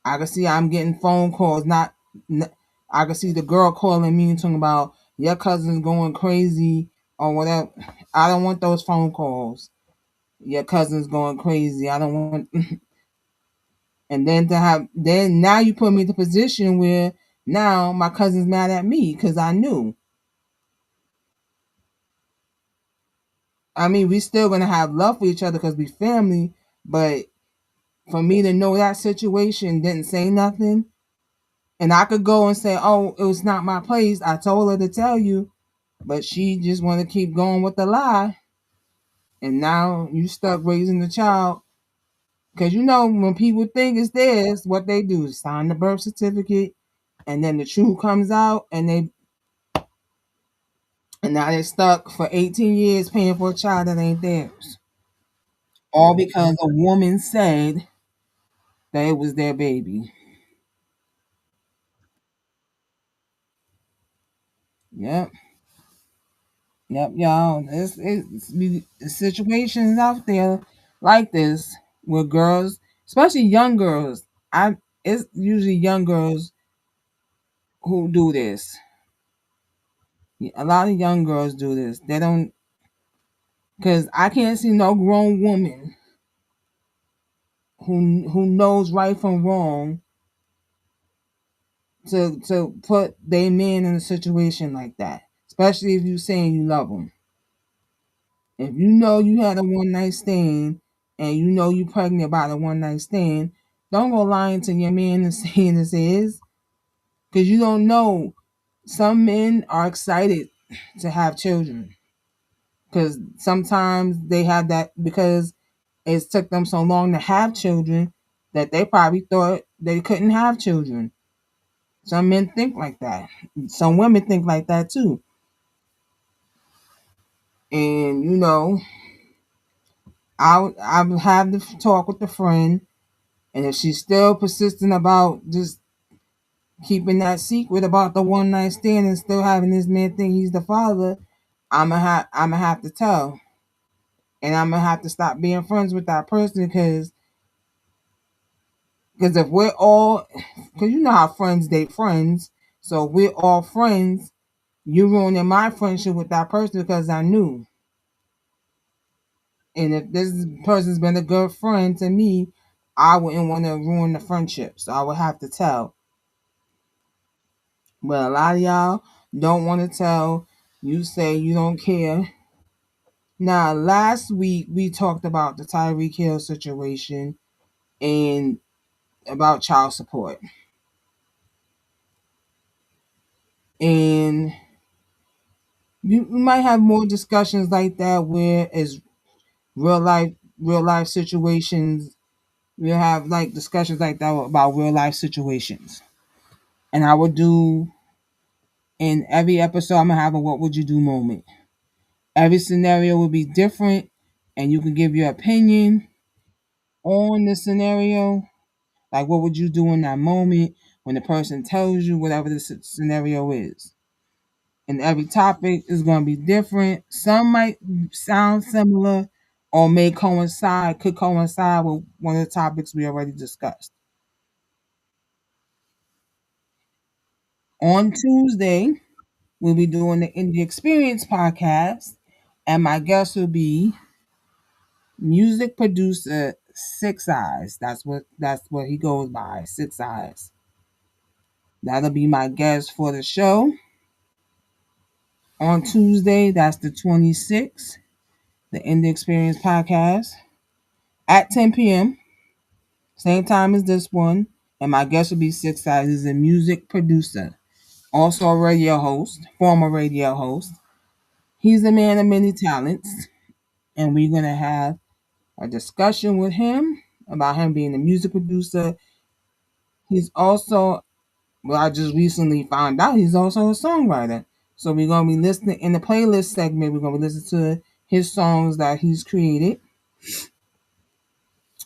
Speaker 3: I could see I'm getting phone calls. I could see the girl calling me and talking about your cousin's going crazy or whatever. I don't want those phone calls. Your cousin's going crazy. I don't want. And then now you put me in the position where now my cousin's mad at me because I knew. I mean, we still gonna have love for each other because we family, but for me to know that situation, didn't say nothing, and I could go and say, "Oh, it was not my place. I told her to tell you," but she just want to keep going with the lie, and now you stuck raising the child. Because when people think it's theirs, what they do is sign the birth certificate, and then the truth comes out, and now they're stuck for 18 years paying for a child that ain't theirs. All because a woman said that it was their baby. Yep. Yep, y'all. It's situations out there like this with girls, especially young girls. It's usually young girls who do this. A lot of young girls do this. They don't, because I can't see no grown woman who knows right from wrong to put their man in a situation like that. Especially if you saying you love them. If you know you had a one night stand and you know you pregnant by the one night stand, don't go lying to your man and saying this is, because you don't know. Some men are excited to have children because sometimes they have that because it took them so long to have children that they probably thought they couldn't have children. Some men think like that. Some women think like that too. And I'll have the talk with the friend, and if she's still persistent about just keeping that secret about the one night stand and still having this man think he's the father, I'ma have to tell. and I'm gonna have to stop being friends with that person because if we're all, because you know how friends date friends, so if we're all friends, you're ruining my friendship with that person because I knew. And if this person's been a good friend to me, I wouldn't want to ruin the friendship, so I would have to tell. But a lot of y'all don't want to tell. You say you don't care. Now, last week we talked about the Tyreek Hill situation and about child support. And we might have more discussions like that where it's real life situations. We'll have like discussions like that about real life situations. And I would do in every episode I'm gonna have a what would you do moment. Every scenario will be different and you can give your opinion on the scenario. Like what would you do in that moment when the person tells you whatever the scenario is. And every topic is going to be different. Some might sound similar or could coincide with one of the topics we already discussed. On Tuesday, we'll be doing the Indie Experience podcast, and my guest will be music producer Six Eyes. That's what he goes by, Six Eyes. That'll be my guest for the show. On Tuesday, that's the 26th, the Indie Experience podcast at 10 p.m. Same time as this one. And my guest will be Six Eyes. He's a music producer, also a radio host, former radio host. He's a man of many talents. And we're going to have a discussion with him about him being a music producer. He's also, well, I just recently found out he's also a songwriter. So we're going to be listening in the playlist segment. We're going to be listening to his songs that he's created.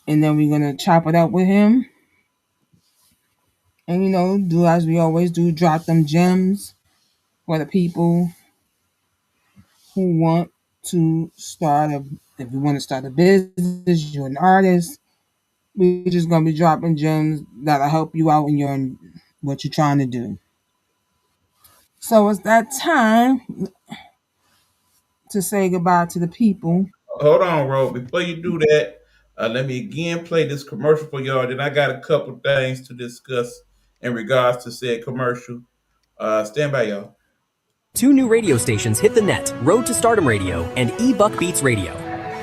Speaker 3: And then we're going to chop it up with him. And, do as we always do, drop them gems for the people who want to if you want to start a business, you're an artist, we're just going to be dropping gems that'll help you out in what you're trying to do. So it's that time to say goodbye to the people.
Speaker 4: Hold on, Ro. Before you do that, let me again play this commercial for y'all. Then I got a couple things to discuss in regards to said commercial. Stand by, y'all.
Speaker 8: 2 new radio stations hit the net, Road to Stardom Radio and eBuck Beats Radio.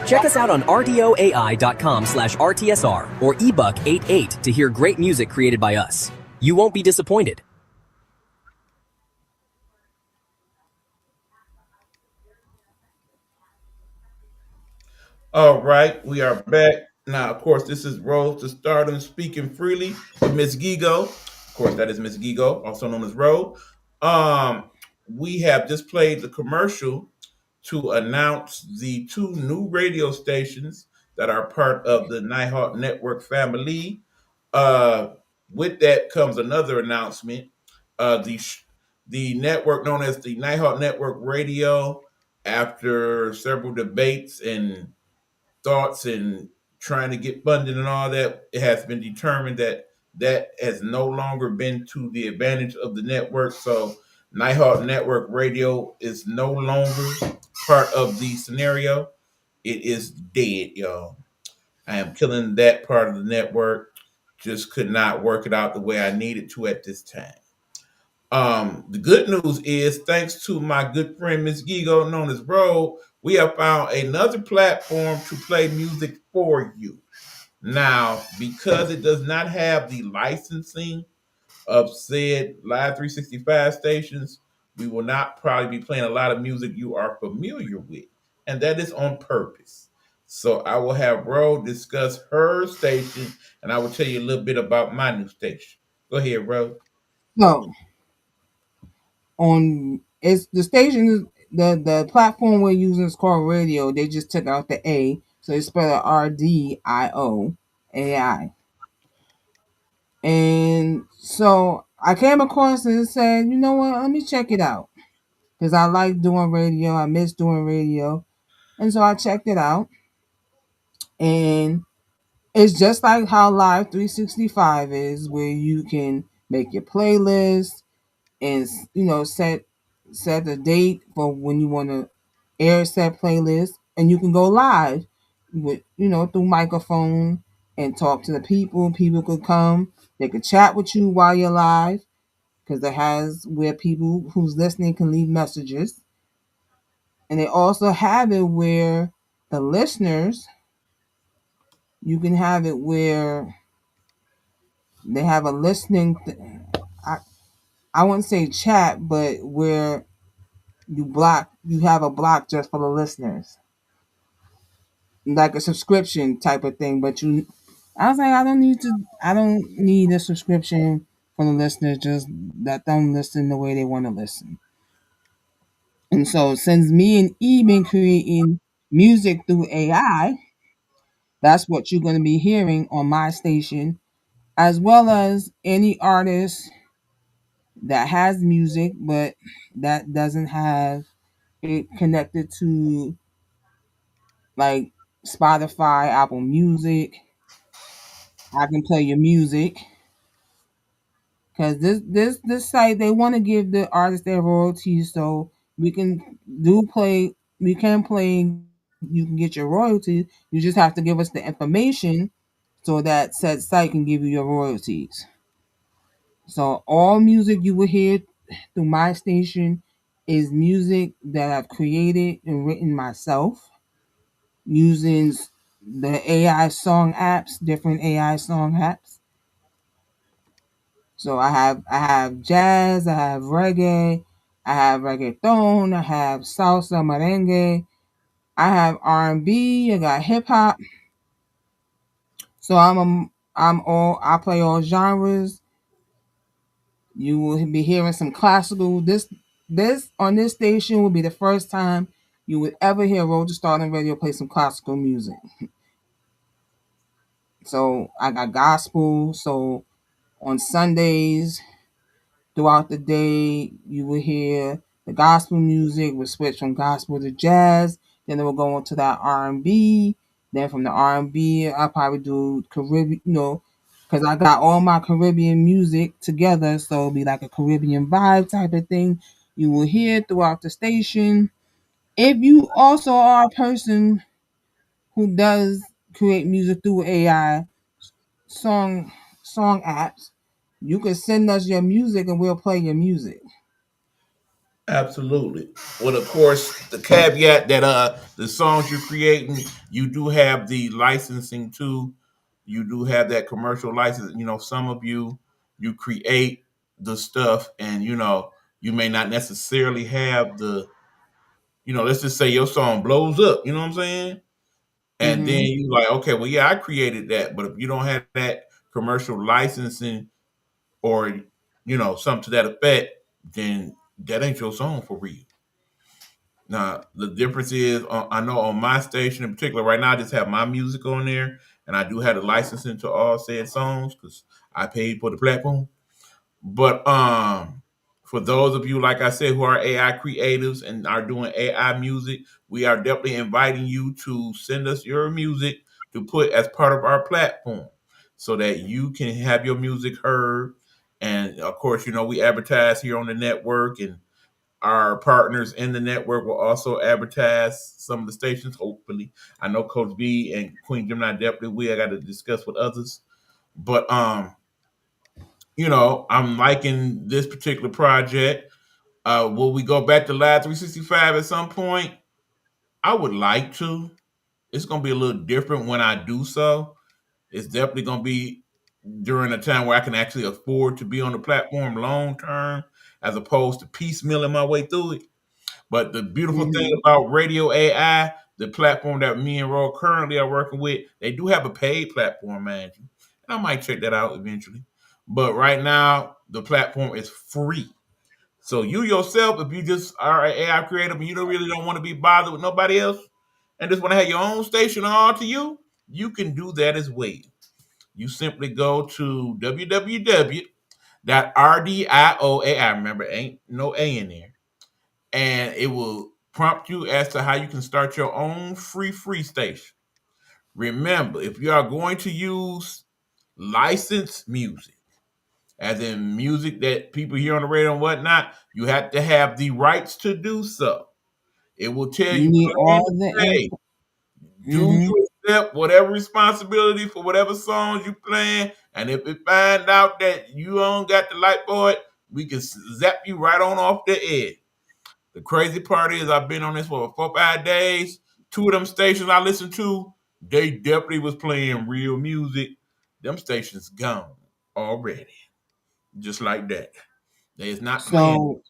Speaker 8: Check us out on rdoai.com/RTSR or eBuck88 to hear great music created by us. You won't be disappointed.
Speaker 4: All right, we are back. Now, of course, this is Road to Stardom speaking freely with Miss Gigo. Of course, that is Miss Gigo, also known as Road. We have just played the commercial to announce the 2 new radio stations that are part of the Nighthawk Network family. With that comes another announcement. The network known as the Nighthawk Network Radio, after several debates and thoughts and trying to get funding and all that, it has been determined that has no longer been to the advantage of the network. So Nighthawk Network Radio is no longer part of the scenario. It is dead, y'all. I am killing that part of the network. Just could not work it out the way I needed to at this time. The good news is, thanks to my good friend Miss Gigo, known as Road, we have found another platform to play music for you. Now, because it does not have the licensing of said Live 365 stations, we will not probably be playing a lot of music you are familiar with. And that is on purpose. So I will have Road discuss her station, and I will tell you a little bit about my new station. Go ahead, Road.
Speaker 3: So it's the station, the platform we're using is called radio. They just took out the A, so it's spelled RDIOAI. And so I came across it and said, you know what, let me check it out. Because I like doing radio. I miss doing radio. And so I checked it out. And it's just like how Live 365 is, where you can make your playlist and set the date for when you want to air set playlist, and you can go live with through microphone and talk to the people. People could come, they could chat with you while you're live, because it has where people who's listening can leave messages, and they also have it where the listeners, you can have it where they have a listening I wouldn't say chat, but where you have a block just for the listeners, like a subscription type of thing. But I was like, I don't need a subscription for the listeners. Just let them listen the way they want to listen. And so, since me and E been creating music through AI, that's what you're going to be hearing on my station, as well as any artist that has music, but that doesn't have it connected to like Spotify, Apple Music. I can play your music because this site, they want to give the artists their royalties, so we can do play. We can play. You can get your royalties. You just have to give us the information so that said site can give you your royalties. So all music you will hear through my station is music that I've created and written myself using the AI song apps, different AI song apps. So I have jazz, I have reggae, I have reggaeton, I have salsa, merengue, I have R&B, I got hip hop. So I play all genres. You will be hearing some classical. This on this station will be the first time you would ever hear Road to Stardom Radio play some classical music. So I got gospel. So on Sundays, throughout the day, you will hear the gospel music. We'll switch from gospel to jazz. Then it will go into that R&B. Then from the R&B, I'll probably do Caribbean, because I got all my Caribbean music together. So it'll be like a Caribbean vibe type of thing. You will hear throughout the station. If you also are a person who does create music through AI song song apps, you can send us your music and we'll play your music.
Speaker 4: Absolutely. Well, of course, the caveat that the songs you're creating, you do have the licensing too. You do have that commercial license. Some of you create the stuff, and you may not necessarily have let's just say your song blows up. You know what I'm saying? And then
Speaker 3: Mm-hmm.
Speaker 4: you like, okay, well, yeah, I created that, but if you don't have that commercial licensing or something to that effect, then that ain't your song for real. Now, the difference is, I know on my station in particular, right now, I just have my music on there, and I do have the licensing to all said songs because I paid for the platform. But for those of you, like I said, who are AI creatives and are doing AI music, we are definitely inviting you to send us your music to put as part of our platform so that you can have your music heard. And of course, we advertise here on the network, and our partners in the network will also advertise some of the stations, hopefully. I know Coach B and Queen Gemini definitely will. I got to discuss with others. But I'm liking this particular project. Will we go back to Live 365 at some point? I would like to. It's gonna be a little different when I do so. It's definitely gonna be during a time where I can actually afford to be on the platform long term, as opposed to piecemealing my way through it. But the beautiful thing
Speaker 3: Mm-hmm.
Speaker 4: about Radio AI, the platform that me and Ro currently are working with, they do have a paid platform, man. And I might check that out eventually. But right now, the platform is free. So you yourself, if you just are an AI creator and you don't want to be bothered with nobody else and just want to have your own station all to you, you can do that as well. You simply go to www.rdioai. Remember, ain't no A in there, and it will prompt you as to how you can start your own free station. Remember, if you are going to use licensed music, as in music that people hear on the radio and whatnot, you have to have the rights to do so. It will tell
Speaker 3: You
Speaker 4: you
Speaker 3: need
Speaker 4: plain
Speaker 3: all
Speaker 4: and
Speaker 3: the
Speaker 4: say, do
Speaker 3: mm-hmm.
Speaker 4: you accept whatever responsibility for whatever songs you playing? And if it find out that you don't got the light for it, we can zap you right on off the edge. The crazy part is I've been on this for 4 or 5 days. 2 of them stations I listened to, they definitely was playing real music. Them stations gone already. Just like that. They is not playing.
Speaker 3: So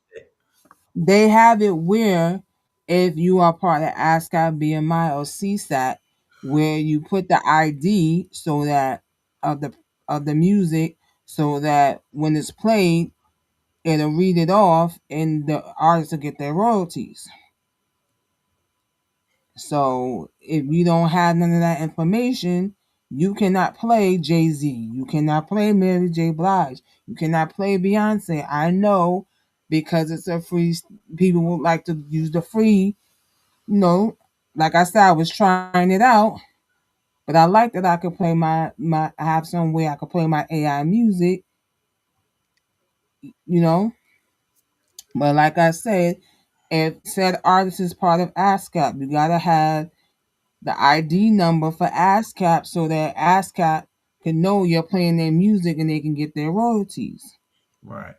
Speaker 3: they have it where if you are part of ASCAP, BMI, or CSAT, where you put the ID so that of the music, so that when it's played, it'll read it off, and the artist will get their royalties. So if you don't have none of that information, you cannot play Jay-Z. You cannot play Mary J. Blige. You cannot play Beyonce. I know, because it's a free. People would like to use the free. Like I said, I was trying it out, but I like that I could play I have some way I could play my AI music. You know, but like I said, if said artist is part of ASCAP, you gotta have the ID number for ASCAP so that ASCAP can know you're playing their music and they can get their royalties.
Speaker 4: Right.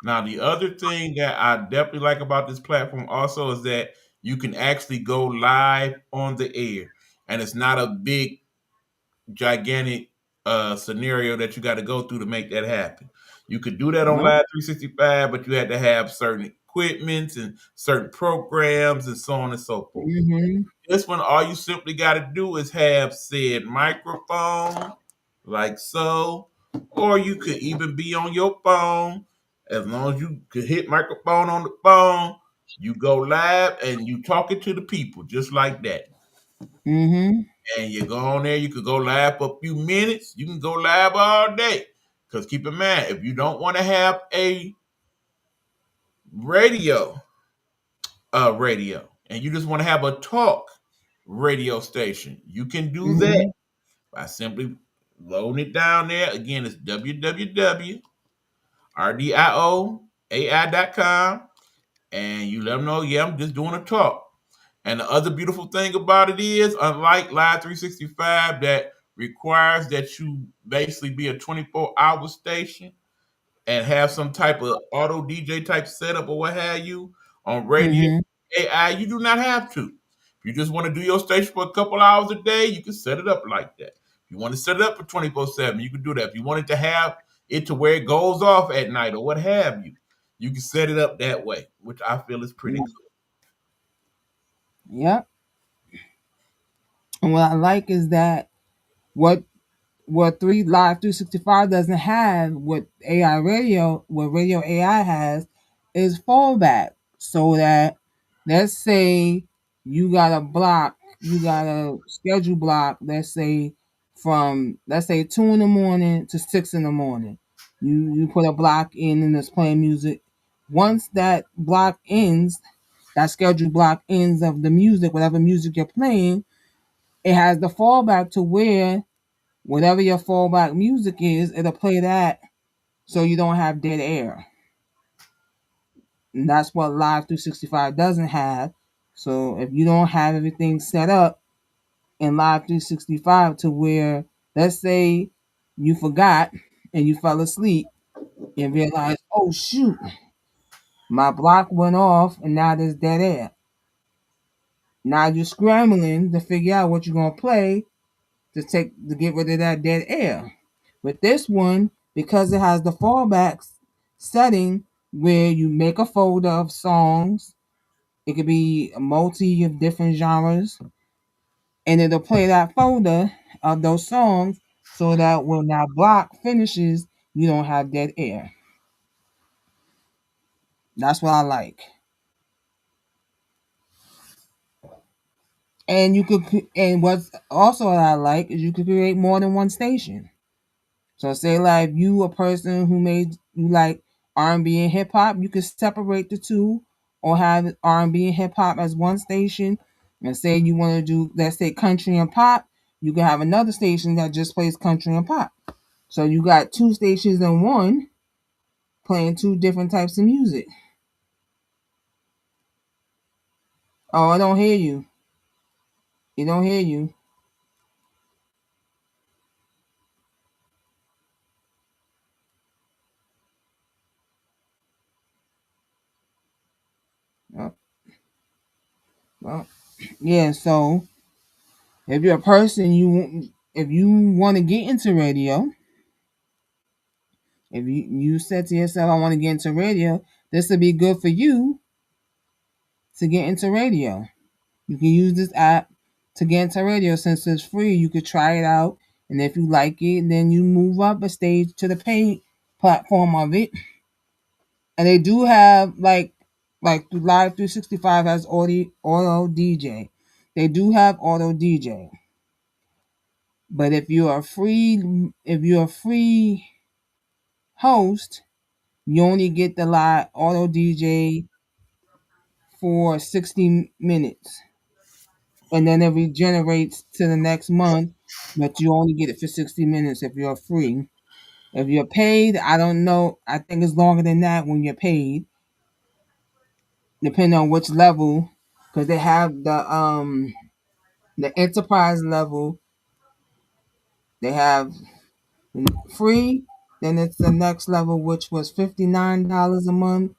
Speaker 4: Now, the other thing that I definitely like about this platform also is that you can actually go live on the air. And it's not a big, gigantic scenario that you got to go through to make that happen. You could do that on
Speaker 3: Nope.
Speaker 4: Live 365, but you had to have certain equipments and certain programs and so on and so forth.
Speaker 3: Mm-hmm.
Speaker 4: This one, all you simply got to do is have said microphone, like so, or you could even be on your phone. As long as you could hit microphone on the phone, you go live and you talking to the people just like that.
Speaker 3: Mm-hmm.
Speaker 4: And you go on there, you could go live for a few minutes. You can go live all day. Because keep in mind, if you don't want to have a radio, and you just want to have a talk radio station, you can do
Speaker 3: Mm-hmm.
Speaker 4: that by simply loading it down there. Again, it's www.rdioai.com, and you let them know, yeah, I'm just doing a talk. And the other beautiful thing about it is, unlike Live 365 that requires that you basically be a 24-hour station and have some type of auto DJ type setup or what have you, on radio
Speaker 3: Mm-hmm.
Speaker 4: AI, you do not have to. If you just want to do your station for a couple hours a day, you can set it up like that. If you want to set it up for 24/7, you can do that. If you wanted to have it to where it goes off at night or what have you, you can set it up that way, which I feel is pretty cool.
Speaker 3: Yep. And what I like is that what Live 365 doesn't have, what Radio AI has, is fallback. So that, let's say you got a schedule block, let's say 2 in the morning to 6 in the morning. You put a block in and it's playing music. Once that block ends, that schedule block ends of the music, whatever music you're playing, it has the fallback to where whatever your fallback music is, it'll play that so you don't have dead air. And that's what Live 365 doesn't have. So if you don't have everything set up in Live 365 to where, let's say you forgot and you fell asleep and realized, oh shoot, my block went off and now there's dead air. Now you're scrambling to figure out what you're going to play to get rid of that dead air. With this one, because it has the fallback setting where you make a folder of songs, it could be a multi of different genres, and it'll play that folder of those songs so that when that block finishes, you don't have dead air. That's what I like. And what's also what I like is you could create more than one station. So say like you a person who you like R&B and hip hop, you could separate the two or have R&B and hip hop as one station. And say you want to do, let's say, country and pop, you can have another station that just plays country and pop. So you got two stations in one playing two different types of music. Oh, I don't hear you. You don't hear you. Oh, well, yeah. So if you're a person if you want to get into radio, if you said to yourself, I want to get into radio, this would be good for you to get into radio. You can use this app to get into radio since it's free. You could try it out, and if you like it, then you move up a stage to the paid platform of it. And they do have like Live 365 has auto DJ. They do have auto DJ. But if you're a free host, you only get the live auto DJ for 60 minutes. And then it regenerates to the next month, but you only get it for 60 minutes if you're free. If you're paid, I don't know. I think it's longer than that when you're paid, depending on which level, because they have the enterprise level. They have free, then it's the next level, which was $59 a month,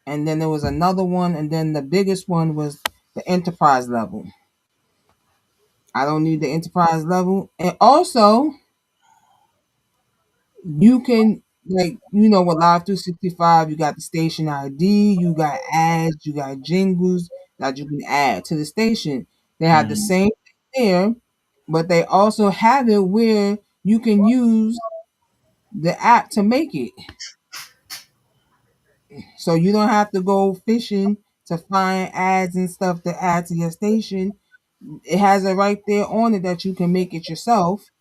Speaker 3: and then there was another one, and then the biggest one was the enterprise level. I don't need the enterprise level. And also, you can, like, with Live 365, you got the station ID, you got ads, you got jingles that you can add to the station. They have the same thing there, but they also have it where you can use the app to make it. So you don't have to go fishing to find ads and stuff to add to your station. It has it right there on it that you can make it yourself.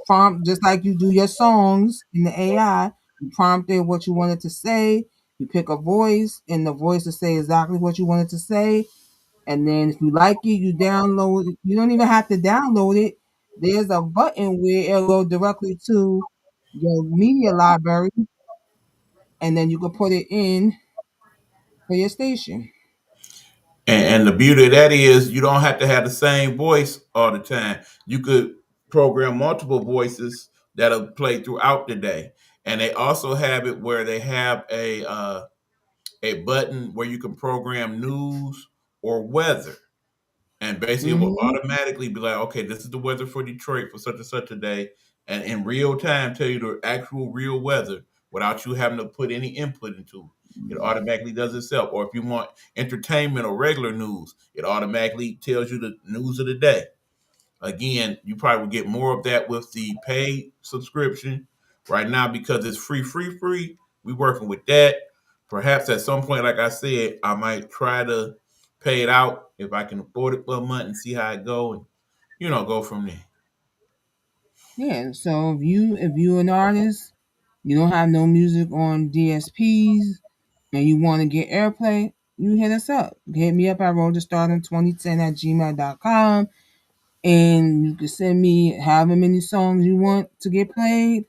Speaker 3: Prompt just like you do your songs in the AI. You prompt it what you wanted to say. You pick a voice, and the voice will say exactly what you wanted to say. And then if you like it, you download it. You don't even have to download it. There's a button where it'll go directly to your media library, and then you can put it in for your station.
Speaker 4: And the beauty of that is you don't have to have the same voice all the time. You could program multiple voices that'll play throughout the day. And they also have it where they have a button where you can program news or weather. And basically it will automatically be like, okay, this is the weather for Detroit for such and such a day. And in real time tell you the actual real weather without you having to put any input into it. It automatically does itself. Or if you want entertainment or regular news, it automatically tells you the news of the day. Again, you probably will get more of that with the paid subscription. Right now, because it's free, we working with that. Perhaps at some point, like I said, I might try to pay it out if I can afford it for a month and see how it go, and go from there.
Speaker 3: Yeah, so if you're an artist, you don't have no music on DSPs, and you want to get airplay, you hit us up. Hit me up at roadtostardom2010@gmail.com, and you can send me however many songs you want to get played.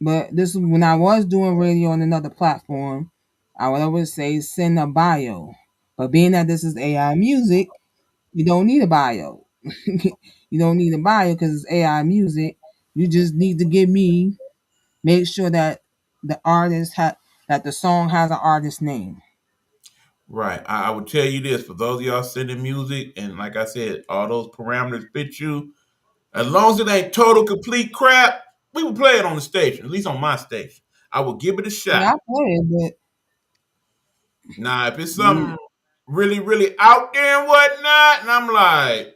Speaker 3: But this is when I was doing radio on another platform, I would always say send a bio. But being that this is AI music, you don't need a bio. You don't need a bio because it's AI music. You just need to make sure that the that the song has an artist name.
Speaker 4: Right. I would tell you this, for those of y'all sending music, and like I said, all those parameters fit you, as long as it ain't total complete crap, we will play it on the station, at least on my station. I will give it a shot.
Speaker 3: Yeah, I play it, but
Speaker 4: now if it's something really, really out there and whatnot, and I'm like,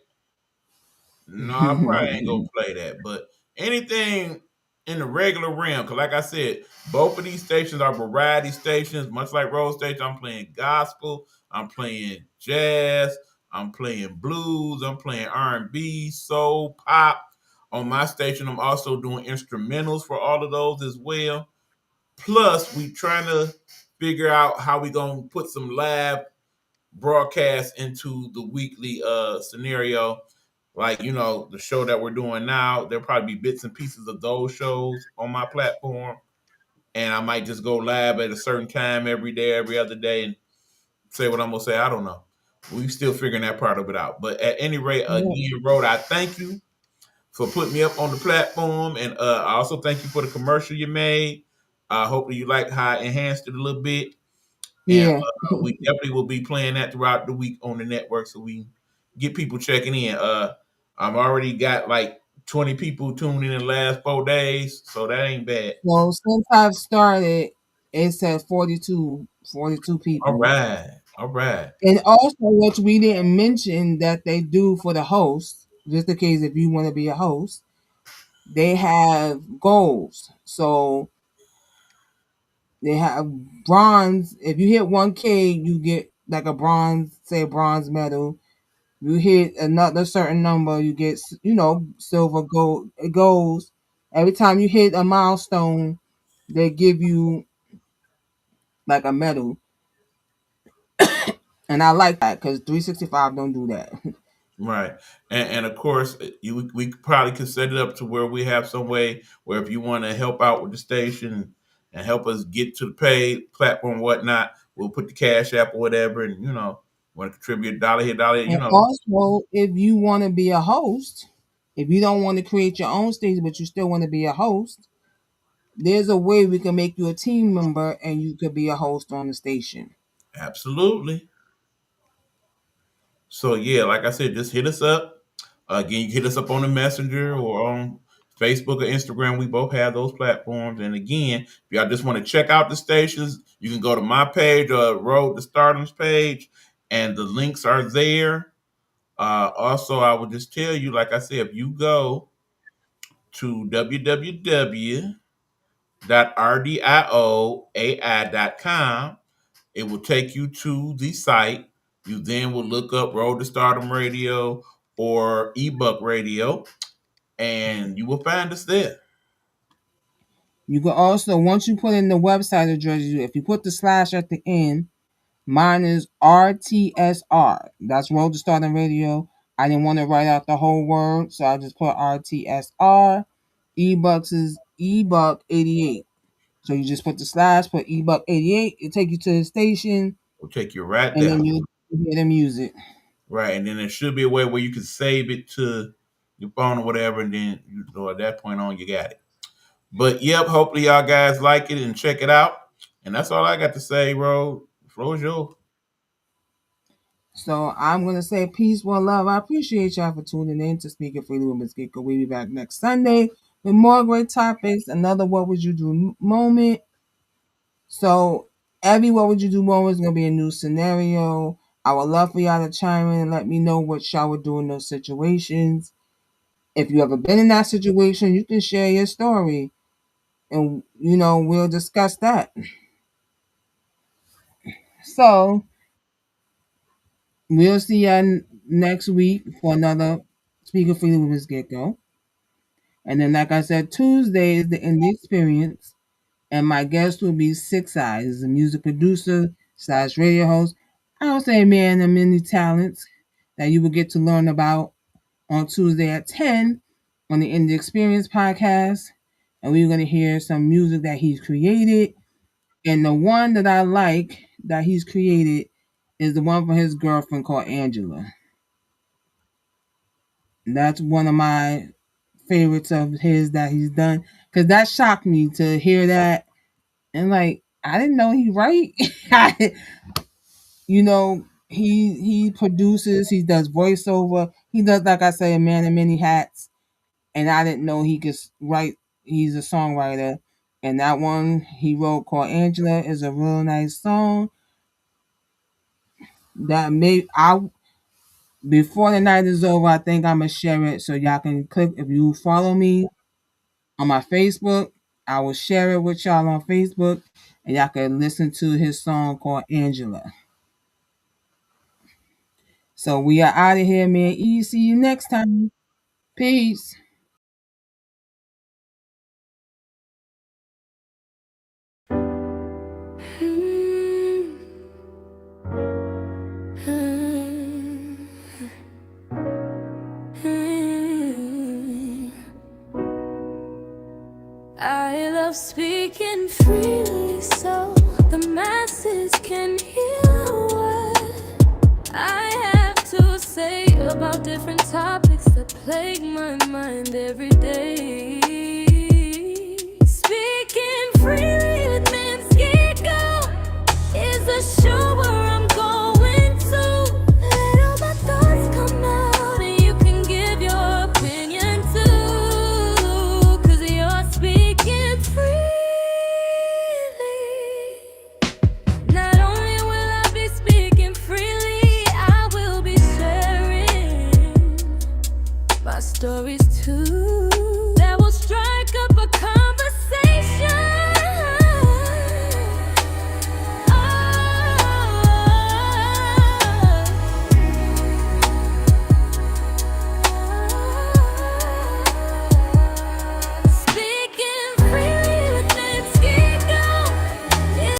Speaker 4: no, I probably ain't gonna play that. But anything in the regular realm, because like I said, both of these stations are variety stations, much like Road Station. I'm playing gospel, I'm playing jazz, I'm playing blues, I'm playing R&B, soul, pop. On my station, I'm also doing instrumentals for all of those as well. Plus, we trying to figure out how we gonna put some live broadcasts into the weekly scenario. like, the show that we're doing now, there'll probably be bits and pieces of those shows on my platform. And I might just go live at a certain time every day, every other day, and say what I'm going to say. I don't know. We're still figuring that part of it out. But at any rate, again, Rhoda, I thank you for putting me up on the platform. And I also thank you for the commercial you made. Hopefully you like how I enhanced it a little bit.
Speaker 3: Yeah.
Speaker 4: And we definitely will be playing that throughout the week on the network so we get people checking in. I've already got like 20 people tuned in the last 4 days, so that ain't bad.
Speaker 3: Well, since I've started, it says 42 people.
Speaker 4: All right.
Speaker 3: And also, what we didn't mention that they do for the host, just in case if you want to be a host, they have goals. So they have bronze. If you hit 1K, you get like a bronze medal. You hit another certain number, you get, silver, gold. It goes every time you hit a milestone, they give you like a medal. And I like that because 365 don't do that.
Speaker 4: Right. And of course, we probably could set it up to where we have some way where if you want to help out with the station and help us get to the paid platform and whatnot, we'll put the Cash App or whatever, and, want to contribute $1 here, $1,
Speaker 3: And also, if you want to be a host, if you don't want to create your own station, but you still want to be a host, there's a way we can make you a team member and you could be a host on the station.
Speaker 4: Absolutely. So, yeah, like I said, just hit us up. Again, you can hit us up on the Messenger or on Facebook or Instagram. We both have those platforms. And again, if y'all just want to check out the stations, you can go to my page, Road to Stardom's page, and the links are there. Also, I would just tell you, like I said, if you go to www.rdioai.com, it will take you to the site. You then will look up Road to Stardom Radio or eBuck Radio, and you will find us there.
Speaker 3: You can also, once you put in the website address, if you put the slash at the end, mine is RTSR. That's Road to Stardom Radio. I didn't want to write out the whole word, so I just put RTSR. eBucks is eBuck 88. So you just put the slash, put eBuck 88. It'll take you to the station.
Speaker 4: We'll take you right
Speaker 3: and
Speaker 4: there.
Speaker 3: And then you hear the music.
Speaker 4: Right, and then there should be a way where you can save it to your phone or whatever, and then at that point on, you got it. But yep, hopefully y'all guys like it and check it out. And that's all I got to say, Ro. The floor is yours.
Speaker 3: So I'm going to say peace, one love. I appreciate y'all for tuning in to Speaking Freely with Ms. Gecko. We'll be back next Sunday with more great topics. Another What Would You Do moment. So every What Would You Do moment is going to be a new scenario. I would love for y'all to chime in and let me know what y'all would do in those situations. If you ever been in that situation, you can share your story. And, we'll discuss that. So we'll see you next week for another Speaking Freely with Ms. Gecko. And then, like I said, Tuesday is the Indie Experience. And my guest will be Six Eyes. He's a music producer / radio host. I would say man of many talents that you will get to learn about on Tuesday at 10 on the Indie Experience podcast. And we're going to hear some music that he's created. And the one that I like that he's created is the one for his girlfriend called Angela. That's one of my favorites of his that he's done. Because that shocked me to hear that. And I didn't know he write. He produces, he does voiceover. He does, like I say, a man in many hats. And I didn't know he could write. He's a songwriter. And that one he wrote called Angela is a real nice song. That before the night is over, I think I'm going to share it so y'all can click. If you follow me on my Facebook, I will share it with y'all on Facebook and y'all can listen to his song called Angela. So we are out of here, man. See you next time. Peace.
Speaker 2: I love speaking freely so the masses can hear what I have to say about different topics that plague my mind every day. Speaking freely with Manscaped is a show where I'm going to let all my thoughts come out and you can give your opinion too, 'cause you're speaking freely. Not only will I be speaking freely, I will be sharing my stories